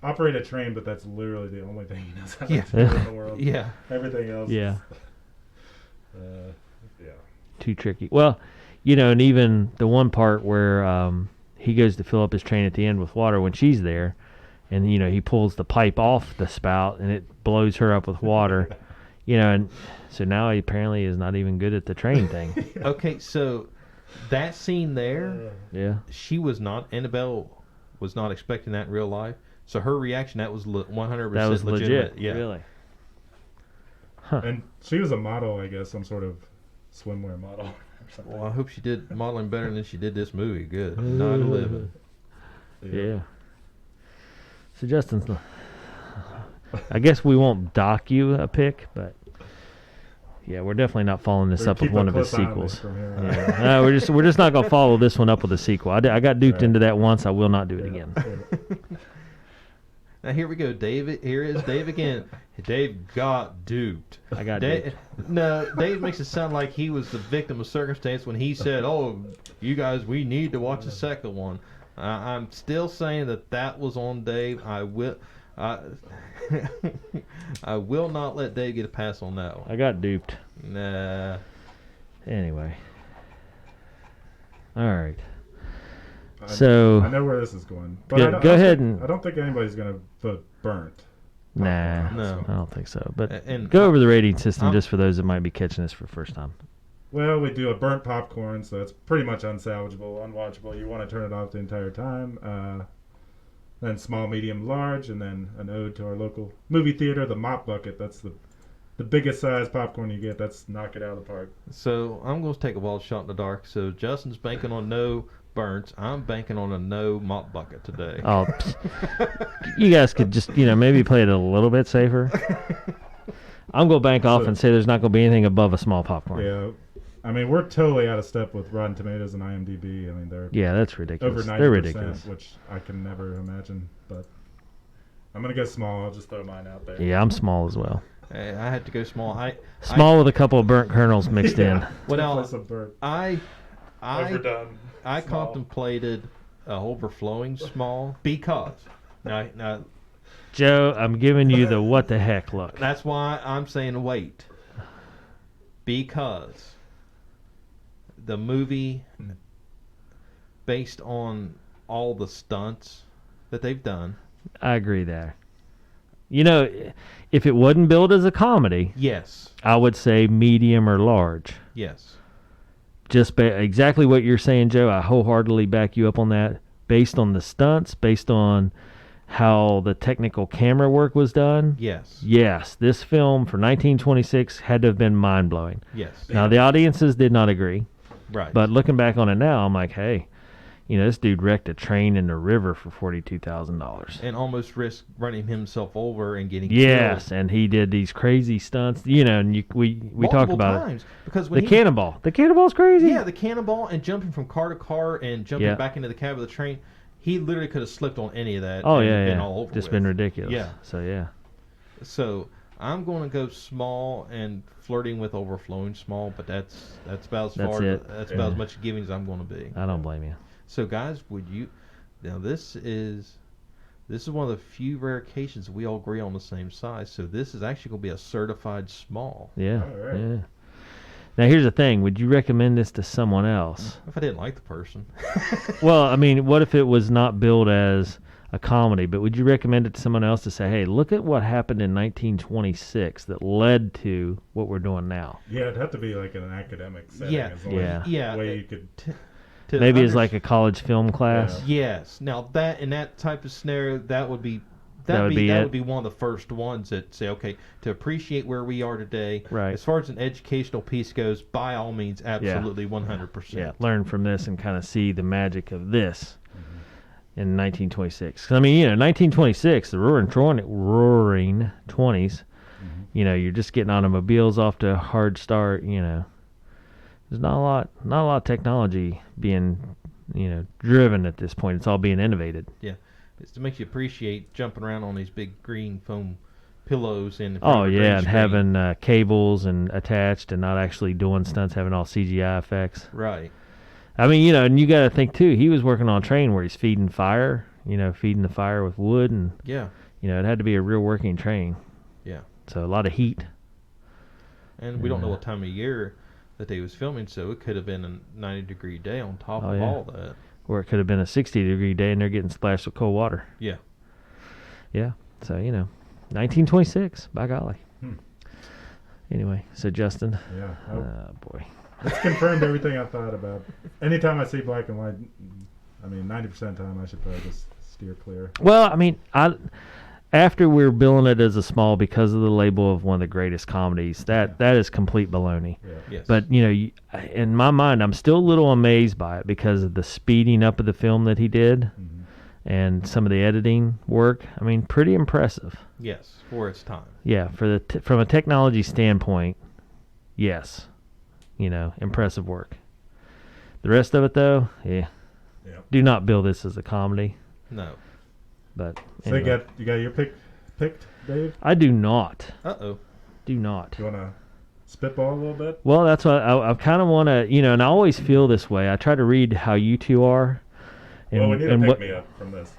operate a train, but that's literally the only thing he knows how to do in the world. Yeah. Everything else. Yeah. Yeah. Too tricky. Well, and even the one part where he goes to fill up his train at the end with water when she's there, and he pulls the pipe off the spout and it blows her up with water, and so now he apparently is not even good at the train thing. Okay, so that scene there, Annabelle was not expecting that in real life. So her reaction, that was 100% That was legit. Yeah. Really. Huh. And she was a model, I guess, some sort of swimwear model. Well, I hope she did modeling better than she did this movie. Good. 9/11. Yeah. So Justin's, I guess we won't dock you a pick, but yeah, we're definitely not following this up with one of his sequels. Yeah. No, we're just not gonna follow this one up with a sequel. I got duped into that once. I will not do it again. Now here we go, David. Here is Dave again. Dave got duped. I got duped. No, Dave makes it sound like he was the victim of circumstance when he said, "Oh, you guys, we need to watch the second one." I'm still saying that was on Dave. I will not let Dave get a pass on that one. I got duped. Nah. Anyway. All right. So I know where this is going. But go ahead I don't think anybody's going to vote burnt. Nah, No. I don't think so. But And go over the rating system just for those that might be catching this for the first time. Well, we do a burnt popcorn, so it's pretty much unsalvageable, unwatchable. You want to turn it off the entire time. Then small, medium, large, and then an ode to our local movie theater, the mop bucket. That's the biggest size popcorn you get. That's knock it out of the park. So I'm going to take a wild shot in the dark. So Justin's banking on no burnt. I'm banking on a no mop bucket today. Oh, you guys could just maybe play it a little bit safer. I'm going to bank off and say there's not going to be anything above a small popcorn. Yeah. I mean, we're totally out of step with Rotten Tomatoes and IMDb. I mean, they're that's ridiculous. over 90%, They're ridiculous, which I can never imagine. But I'm gonna go small. I'll just throw mine out there. Yeah, I'm small as well. I had to go small. Small with a couple of burnt kernels mixed in. Well, Some burnt. I Small. contemplated overflowing small because now Joe, I'm giving you the what the heck look. that's why I'm saying wait, because the movie, based on all the stunts that they've done. I agree there. If it wasn't billed as a comedy, Yes. I would say medium or large. Yes. Just exactly what you're saying, Joe. I wholeheartedly back you up on that. Based on the stunts, based on how the technical camera work was done. Yes. Yes, this film for 1926 had to have been mind-blowing. Yes. Now, the audiences did not agree. Right. But looking back on it now, I'm like, hey, this dude wrecked a train in the river for $42,000. And almost risked running himself over and getting Yes, killed. and he did these crazy stunts. And we talked about times, because it. The cannonball. The cannonball's crazy. Yeah, the cannonball and jumping from car to car and jumping back into the cab of the train. He literally could have slipped on any of that. Oh, and yeah, been yeah. all over Just with. been ridiculous. Yeah. So, yeah. So I'm going to go small and flirting with overflowing small, but that's about as far. it. That's about as much giving as I'm going to be. I don't blame you. So guys, would you? Now this is one of the few rare occasions we all agree on the same size. So this is actually going to be a certified small. Yeah. All right. Yeah. Now here's the thing: would you recommend this to someone else? If I didn't like the person. Well, I mean, what if it was not billed as a comedy, but would you recommend it to someone else to say, hey, look at what happened in 1926 that led to what we're doing now? Yeah, it'd have to be like in an academic setting. Yeah. Is the only Yeah. way you could. Maybe it's like a college film class. Yes. Now that in that type of scenario, that would be one of the first ones that say, okay, to appreciate where we are today. Right. As far as an educational piece goes, by all means, absolutely, 100%. Yeah. Learn from this and kind of see the magic of this in 1926. 'Cause, I mean, 1926, the roaring 20s. You're just getting automobiles off to a hard start. There's not a lot of technology being, driven at this point. It's all being innovated. Yeah. It makes you appreciate jumping around on these big green foam pillows and and having cables and attached and not actually doing stunts, having all CGI effects. Right. I mean, and you got to think too. He was working on a train where he's feeding fire. Feeding the fire with wood, and it had to be a real working train. Yeah. So a lot of heat. And we don't know what time of year that they was filming, so it could have been a 90-degree day on top of all that. Or it could have been a 60-degree day and they're getting splashed with cold water. Yeah. Yeah. So, 1926, by golly. Anyway, so Justin. Yeah. Oh, boy. It's confirmed everything I thought about. Anytime I see black and white, 90% of the time I should probably just steer clear. Well, I mean, after we're billing it as a small because of the label of one of the greatest comedies, that is complete baloney. Yeah. Yes. But, in my mind, I'm still a little amazed by it because of the speeding up of the film that he did and some of the editing work. I mean, pretty impressive. Yes, for its time. Yeah, from a technology standpoint, yes. Impressive work. The rest of it, though, do not bill this as a comedy. No. But so anyway. you got your picked, Dave? I do not. Uh-oh. Do not. Do you want to spitball a little bit? Well, that's what I kind of want to, and I always feel this way. I try to read how you two are. And, we need a pick-me-up from this.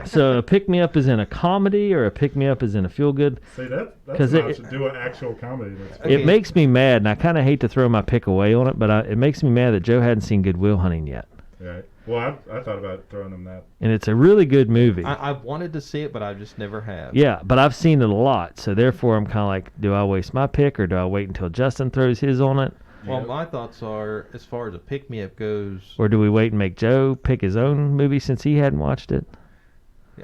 So a pick-me-up is in a comedy or a pick-me-up is in a feel-good? See, that's an option. Do an actual comedy. It makes me mad, and I kind of hate to throw my pick away on it, but it makes me mad that Joe hadn't seen Good Will Hunting yet. Right. Well, I thought about throwing him that. And it's a really good movie. I've wanted to see it, but I just never have. Yeah, but I've seen it a lot, so therefore I'm kind of like, do I waste my pick or do I wait until Justin throws his on it? Well, my thoughts are, as far as a pick-me-up goes... Or do we wait and make Joe pick his own movie since he hadn't watched it?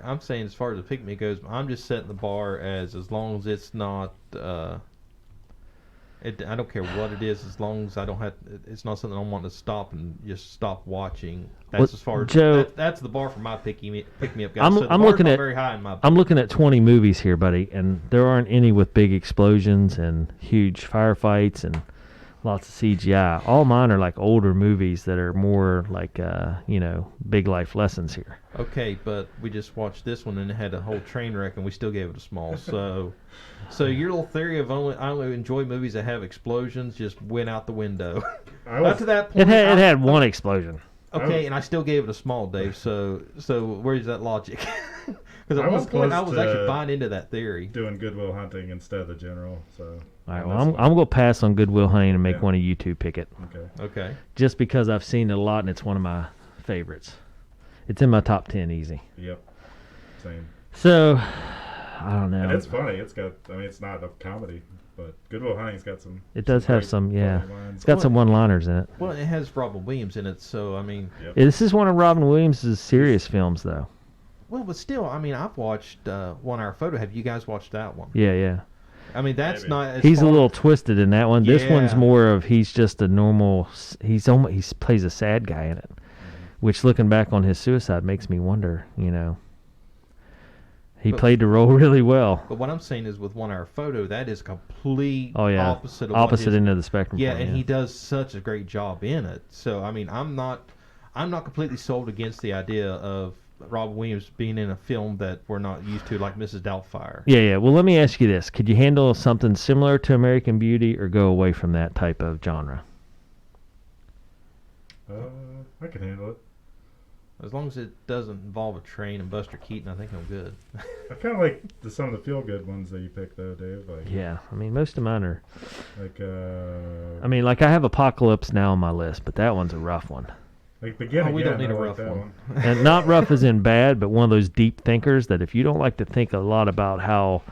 I'm saying as far as a pick-me goes, I'm just setting the bar as long as it's not... I don't care what it is, as long as it's not something I want to stop and just stop watching. That's as far as Joe, that's the bar for my pick-me-up guys. I'm looking at very high in my book. I'm looking at 20 movies here, buddy, and there aren't any with big explosions and huge firefights and lots of CGI. All mine are like older movies that are more like big life lessons here. Okay, but we just watched this one and it had a whole train wreck and we still gave it a small. So your little theory of I only enjoy movies that have explosions just went out the window. Up to that point, it had one explosion. Okay, and I still gave it a small, Dave. So where's that logic? Because at one point I was actually buying into that theory. Doing Good Will Hunting instead of the General. So. All right. Well, I'm gonna pass on Good Will Hunting and make one of you two pick it. Okay. Just because I've seen it a lot and it's one of my favorites. It's in my top 10 easy. Yep. Same. So, I don't know. And it's funny. It's not a comedy, but Good Will Hunting's got some. It does have some, yeah. It's got some one-liners in it. Well, it has Robin Williams in it, so I mean. Yep. This is one of Robin Williams' serious films, though. Well, but still, I mean, I've watched 1 Hour Photo. Have you guys watched that one? Yeah. I mean, that's not. He's a little twisted in that one. This one's more of he's just a normal. He plays a sad guy in it, which looking back on his suicide makes me wonder. He played the role really well. But what I'm saying is, with 1 Hour Photo, that is complete opposite end of the spectrum. Yeah, and he does such a great job in it. So I mean, I'm not completely sold against the idea of Robin Williams being in a film that we're not used to, like Mrs. Doubtfire. Yeah. Well, let me ask you this: could you handle something similar to American Beauty, or go away from that type of genre? I can handle it. As long as it doesn't involve a train and Buster Keaton, I think I'm good. I kind of like some of the feel-good ones that you picked, though, Dave. Yeah, I mean, most of mine are. I I have Apocalypse Now on my list, but that one's a rough one. Like Begin we Again, don't need a I rough like that one. And not rough as in bad, but one of those deep thinkers that if you don't like to think a lot about how,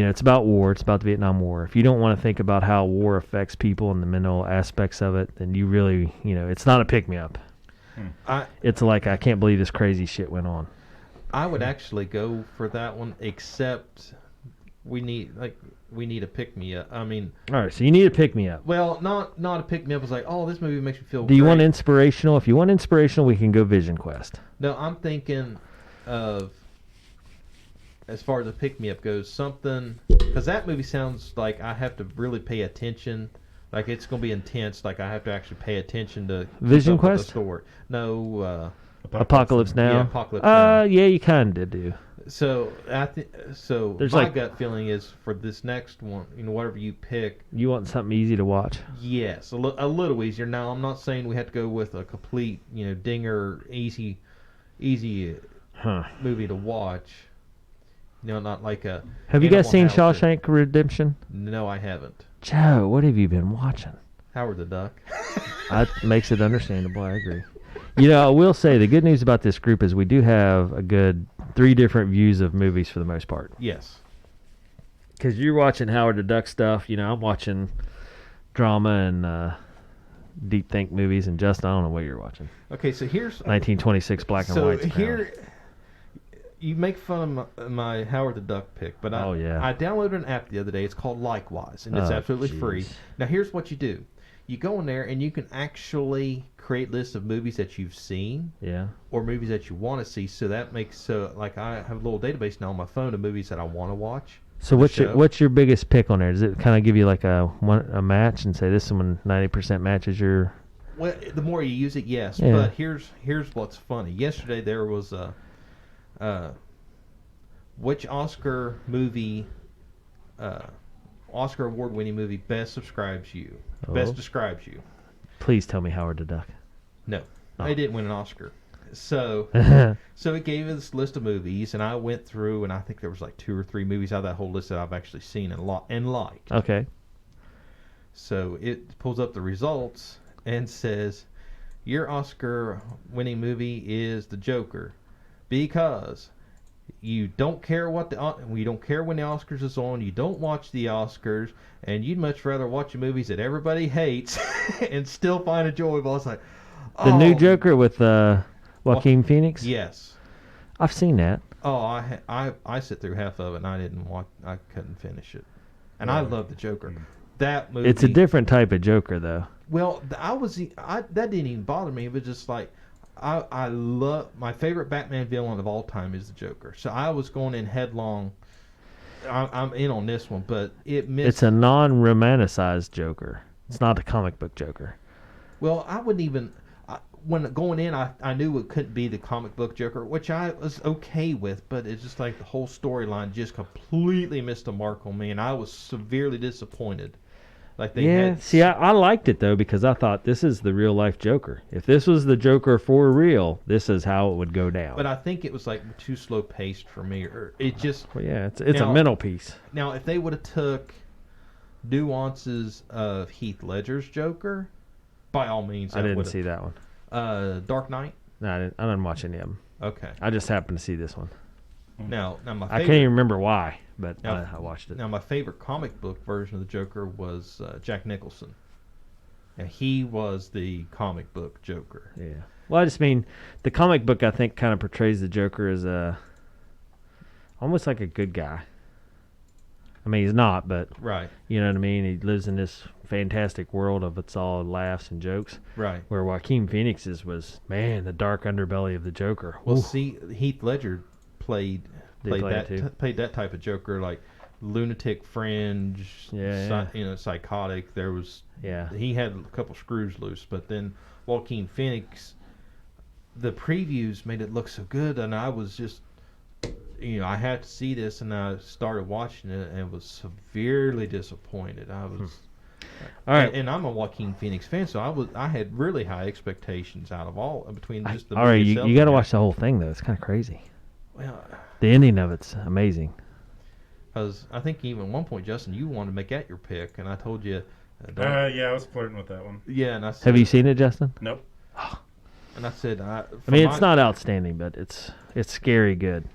it's about war. It's about the Vietnam War. If you don't want to think about how war affects people and the mental aspects of it, then you really, it's not a pick-me-up. It's like, I can't believe this crazy shit went on. I would actually go for that one, except we need a pick-me-up. I mean... All right, so you need a pick-me-up. Well, not a pick-me-up. It's like, oh, this movie makes me feel Do you great. want inspirational? If you want inspirational, we can go Vision Quest. No, I'm thinking of, as far as the pick-me-up goes, something... Because that movie sounds like I have to really pay attention. Like, it's going to be intense. Like, I have to actually pay attention to... Vision Quest? The story. No, Apocalypse Now? Yeah, Apocalypse Now. Yeah, you kind of do. So, There's my like- gut feeling is for this next one, whatever you pick... You want something easy to watch? Yes, a little easier. Now, I'm not saying we have to go with a complete, dinger, easy movie to watch. Not like a... Have you guys seen Animal House or- Shawshank Redemption? No, I haven't. Joe, what have you been watching? Howard the Duck. That makes it understandable. I agree. I will say the good news about this group is we do have a good 3 different views of movies for the most part. Yes. Because you're watching Howard the Duck stuff. I'm watching drama and deep think movies. And Justin, I don't know what you're watching. Okay, so here's... 1926 black and white. So here... You make fun of my Howard the Duck pick, but I downloaded an app the other day. It's called Likewise, and it's absolutely free. Now, here's what you do. You go in there, and you can actually create lists of movies that you've seen or movies that you want to see. So that makes... like, I have a little database now on my phone of movies that I want to watch. So what's your biggest pick on there? Does it kind of give you like a match and say this one 90% matches your... Well, the more you use it, yes. Yeah. But here's what's funny. Yesterday there was which Oscar movie, Oscar award-winning movie best describes you? Best describes you. Please tell me Howard the Duck. No, they didn't win an Oscar. So it gave us this list of movies, and I went through, and I think there was like 2 or 3 movies out of that whole list that I've actually seen and liked. Okay. So it pulls up the results and says, your Oscar-winning movie is The Joker because you don't care when the Oscars is on, you don't watch the Oscars, and you'd much rather watch the movies that everybody hates and still find enjoyable. I was like, The new Joker with Joaquin Phoenix? Yes. I've seen that. Oh, I sit through half of it and I couldn't finish it. And I love The Joker. That movie. It's a different type of Joker, though. Well, that didn't even bother me. It was just like, I love, my favorite Batman villain of all time is the Joker. So I was going in headlong. I'm in on this one, but it's a non-romanticized Joker. It's not the comic book Joker. Well, I wouldn't even, when going in, I knew it couldn't be the comic book Joker, which I was okay with, but it's just like the whole storyline just completely missed the mark on me, and I was severely disappointed. Like See, I liked it though because I thought this is the real life Joker. If this was the Joker for real, this is how it would go down. But I think it was like too slow paced for me, or it just. Well, yeah, it's a mental piece. Now, if they would have took nuances of Heath Ledger's Joker, by all means, I didn't see that one. Dark Knight. No, I didn't watch any of them. Okay. I just happened to see this one. Now my favorite, I can't even remember why, but I watched it. Now, my favorite comic book version of the Joker was Jack Nicholson. And he was the comic book Joker. Yeah. Well, I just mean, the comic book, I think, kind of portrays the Joker as almost like a good guy. I mean, he's not, but... Right. You know what I mean? He lives in this fantastic world of it's all laughs and jokes. Right. Where Joaquin Phoenix's was, man, the dark underbelly of the Joker. Well, see, Heath Ledger played that type of Joker, like lunatic fringe, psychotic. There was he had a couple screws loose, but then Joaquin Phoenix, the previews made it look so good, and I was just, I had to see this, and I started watching it and was severely disappointed. I was. All right, and I'm a Joaquin Phoenix fan, so I had really high expectations out of between just the. All right, you got to watch the whole thing though. It's kind of crazy. Well, the ending of it's amazing. Because I think even at one point, Justin, you wanted to make that your pick, and I told you. Yeah, I was flirting with that one. Yeah, and I said, have you seen it, Justin? Nope. And I said, I mean, it's not outstanding, but it's scary good.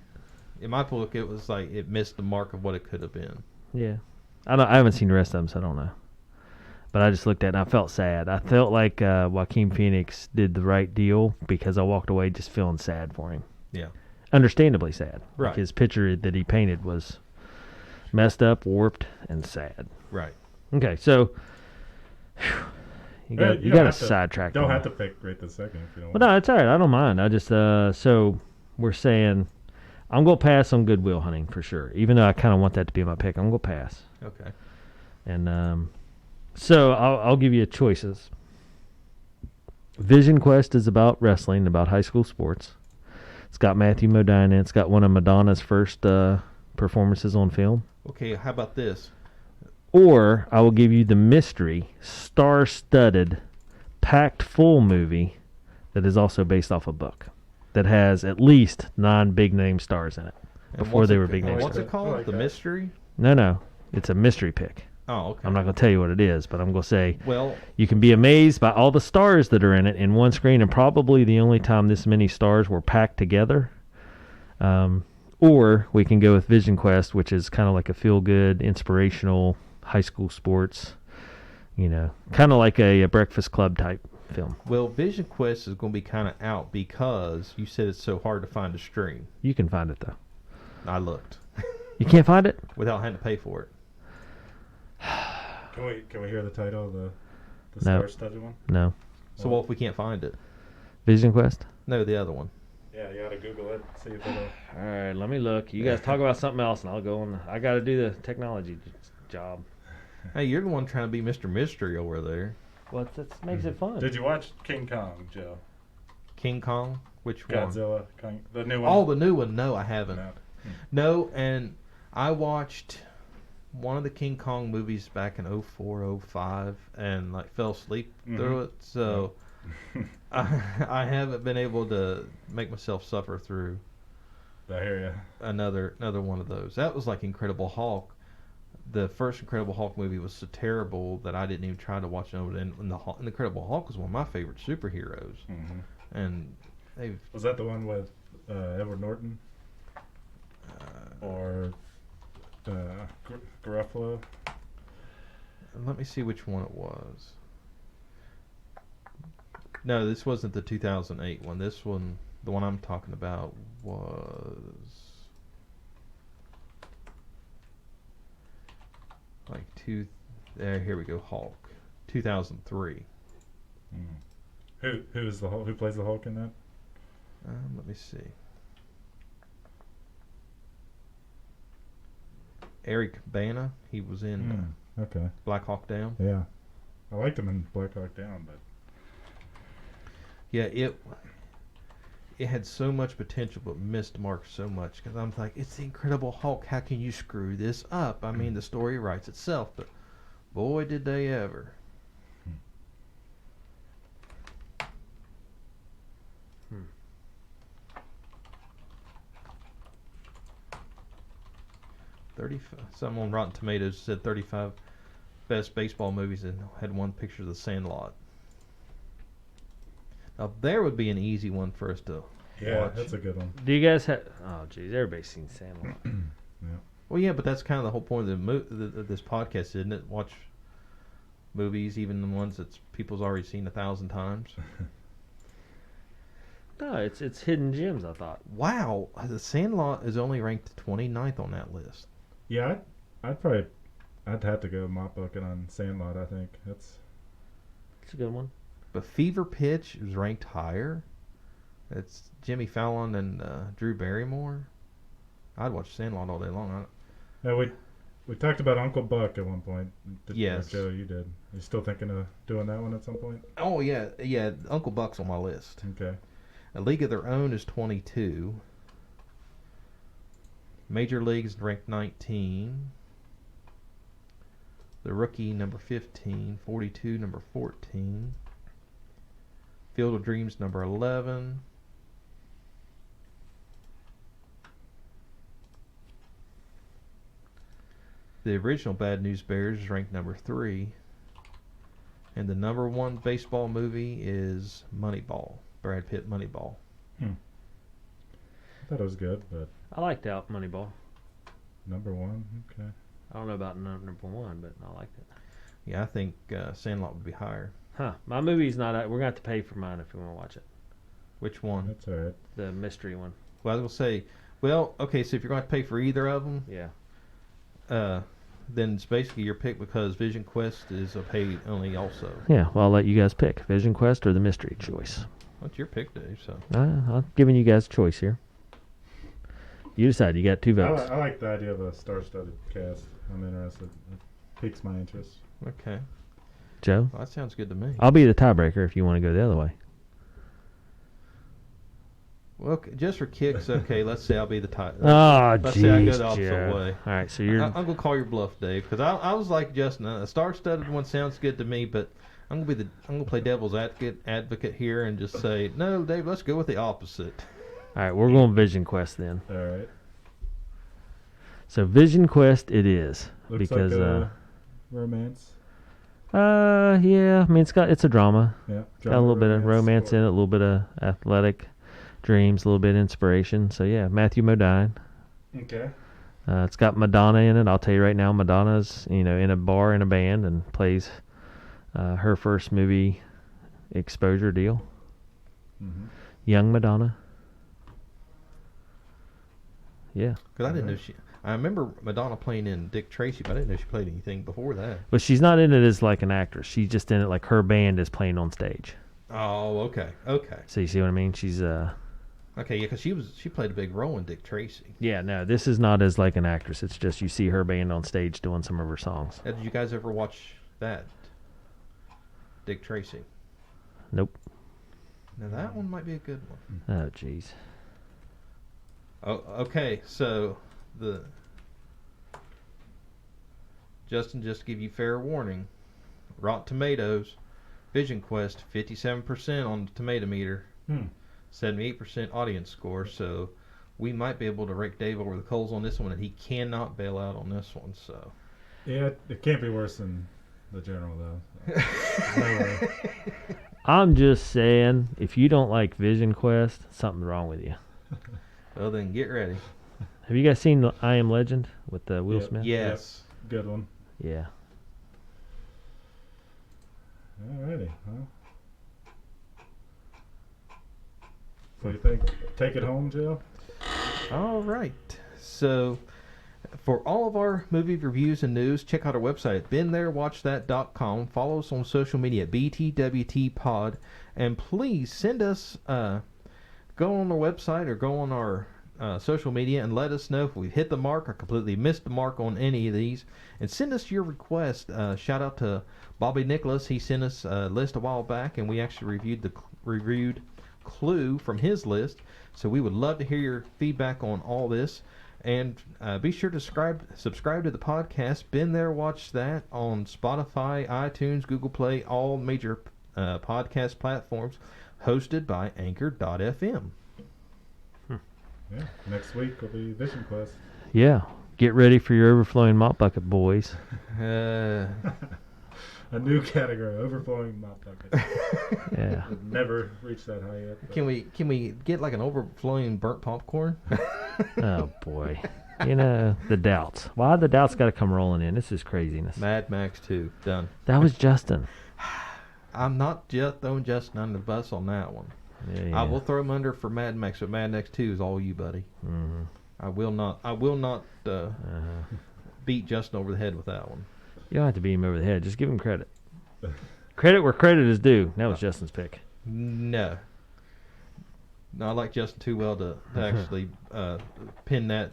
in my book, it was like it missed the mark of what it could have been. Yeah. I haven't seen the rest of them, so I don't know. But I just looked at it and I felt sad. I felt like Joaquin Phoenix did the right deal because I walked away just feeling sad for him. Yeah. Understandably sad. Right. Like his picture that he painted was messed up, warped, and sad. Right. Okay, so you got to sidetrack. Don't have to pick right this second if you don't Well, want. no, it's all right. I don't mind. I just so we're saying I'm gonna pass on Good Will Hunting for sure. Even though I kind of want that to be my pick, I'm gonna pass. Okay. And so I'll give you choices. Vision Quest is about wrestling, about high school sports. It's got Matthew Modine in it. It's got one of Madonna's first performances on film. Okay, how about this? Or I will give you the mystery, star-studded, packed full movie that is also based off a book that has at least 9 big-name stars in it before they were big-name What's stars. it called? like The that. Mystery? No. It's a mystery pick. Oh, okay. I'm not going to tell you what it is, but I'm going to say Well, you can be amazed by all the stars that are in it in one screen, and probably the only time this many stars were packed together. Or we can go with Vision Quest, which is kind of like a feel-good, inspirational high school sports, kind of like a Breakfast Club type film. well, Vision Quest is going to be kind of out because you said it's so hard to find a stream. You can find it, though. I looked You can't find it? without having to pay for it. Can we hear the title of the No. star-studded one? No. So what if we can't find it? Vision Quest? No, the other one. Yeah, you gotta Google it. See if it'll. All right, let me look. You guys talk about something else, and I'll go on. I got to do the technology job. Hey, you're the one trying to be Mr. Mystery over there. Well, that makes it fun. Did you watch King Kong, Joe? King Kong? Which one? Godzilla, Kong, the new one. Oh, the new one. No, I haven't. No. No, and I watched one of the King Kong movies back in 04, 05 and like fell asleep through it. So I haven't been able to make myself suffer through I hear you. another one of those. That was like Incredible Hulk. The first Incredible Hulk movie was so terrible that I didn't even try to watch it. And the Incredible Hulk was one of my favorite superheroes. Mm-hmm. And they've Was that the one with Edward Norton or Garofalo? let me see which one it was. No, this wasn't the 2008 one. This one, the one I'm talking about, was like here we go, Hulk, 2003. Who is the Hulk? Who plays the Hulk in that? Let me see. Eric Bana, he was in Okay. Black Hawk Down. Yeah. I liked him in Black Hawk Down, but Yeah, it had so much potential, but missed the mark so much. Because I'm like, it's the Incredible Hulk. How can you screw this up? I mean, the story writes itself, but boy, did they ever. Some on Rotten Tomatoes said 35 best baseball movies and had one picture of the Sandlot. Now there would be an easy one for us to watch. That's a good one. Do you guys have? Oh, geez, everybody's seen Sandlot. Well, yeah, but that's kind of the whole point of this podcast, isn't it? Watch movies, even the ones that people's already seen 1,000 times. No, it's hidden gems. I thought. Wow, the Sandlot is only ranked 29th on that list. Yeah, I'd have to go mop bucket on Sandlot. I think It's a good one. But Fever Pitch is ranked higher. It's Jimmy Fallon and Drew Barrymore. I'd watch Sandlot all day long. Yeah, we talked about Uncle Buck at one point. Yes. Joe, you did. You still thinking of doing that one at some point? Oh yeah. Uncle Buck's on my list. Okay. A League of Their Own is 22. Major League's ranked 19. The Rookie number 15. 42 number 14. Field of Dreams number 11. The original Bad News Bears is ranked number 3. And the number 1 baseball movie is Moneyball. Brad Pitt Moneyball. thought it was good, but I liked out Moneyball. number one, okay. I don't know about number one, but I liked it. Yeah, I think Sandlot would be higher. Huh. My movie's not out. We're going to have to pay for mine if we want to watch it. Which one? That's all right. The mystery one. Well, I was going to say, well, okay, so if you're going to pay for either of them, Yeah. then it's basically your pick because Vision Quest is a pay only also. Yeah, well, I'll let you guys pick. Vision Quest or the mystery choice. What's your pick, Dave? So I'm giving you guys a choice here. You decide. You got 2 votes. I like the idea of a star-studded cast. I'm interested. It piques my interest. Okay. Joe? Well, that sounds good to me. I'll be the tiebreaker if you want to go the other way. Well, okay, just for kicks, okay, let's say I'll be the tie. Oh, Let's say I go jeez, the opposite Joe. way. All right, so you're... I'm going to call your bluff, Dave, because I was like Justin. A star-studded one sounds good to me, but I'm going to play devil's advocate here and just say, no, Dave, let's go with the opposite. All right, we're going Vision Quest then. All right. So Vision Quest it is. Looks because like a romance. yeah, I mean it's a drama. Yeah. Got a little bit of romance in it, a little bit of athletic dreams, a little bit of inspiration. So yeah, Matthew Modine. Okay. It's got Madonna in it. I'll tell you right now, Madonna's in a bar in a band and plays her first movie exposure deal. Mm-hmm. Young Madonna. Yeah. Because I didn't know I remember Madonna playing in Dick Tracy, but I didn't know she played anything before that. But she's not in it as like an actress. She's just in it like her band is playing on stage. Oh, okay. So you see what I mean? She's Okay, yeah, because she played a big role in Dick Tracy. Yeah, no, this is not as like an actress. It's just you see her band on stage doing some of her songs. Did you guys ever watch that? Dick Tracy. Nope. Now that one might be a good one. Oh, jeez. Oh, okay. So Justin, just to give you fair warning, Rotten Tomatoes, Vision Quest, 57% on the tomato meter, 78% audience score. So we might be able to rake Dave over the coals on this one, and he cannot bail out on this one. So yeah, it can't be worse than the General though. So. No way. I'm just saying, if you don't like Vision Quest, something's wrong with you. Well, then get ready. Have you guys seen I Am Legend with Will Smith? Yes. Yep. Good one. Yeah. Alrighty. Well. What do you think? Take it home, Joe? All right. So, for all of our movie reviews and news, check out our website at beentherewatchthat.com. Follow us on social media at BTWTpod. And please send us, go on our website or go on our social media and let us know if we've hit the mark or completely missed the mark on any of these. And send us your request. Shout out to Bobby Nicholas. He sent us a list a while back, and we actually reviewed Clue from his list. So we would love to hear your feedback on all this. And be sure to subscribe to the podcast. Been There, Watch That on Spotify, iTunes, Google Play, all major podcast platforms. Hosted by Anchor.fm. Yeah. Next week will be Vision Quest. Yeah. Get ready for your overflowing mop bucket, boys. A new category, overflowing mop bucket. Yeah. We've never reached that high yet. But. Can we get like an overflowing burnt popcorn? Oh boy. The doubts. Why the doubts got to come rolling in? This is craziness. Mad Max 2 done. That was Justin. I'm not just throwing Justin under the bus on that one. Yeah. I will throw him under for Mad Max, but Mad Max 2 is all you, buddy. Mm-hmm. I will not beat Justin over the head with that one. You don't have to beat him over the head. Just give him credit. Credit where credit is due. That was Justin's pick. No, I like Justin too well to actually pin that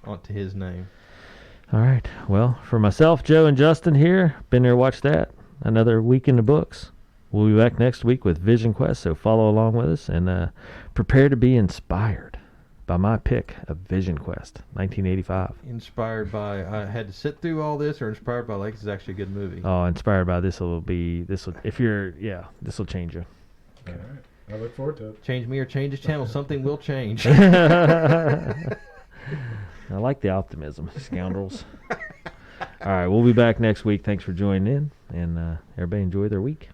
onto his name. All right. Well, for myself, Joe, and Justin here, been there, watch that. Another week in the books. We'll be back next week with Vision Quest, so follow along with us and prepare to be inspired by my pick of Vision Quest, 1985. Inspired by, I had to sit through all this, or inspired by, like, this is actually a good movie? Oh, inspired by this will change you. All right. I look forward to it. Change me or change the channel, something will change. I like the optimism, scoundrels. All right, we'll be back next week. Thanks for joining in, and everybody enjoy their week.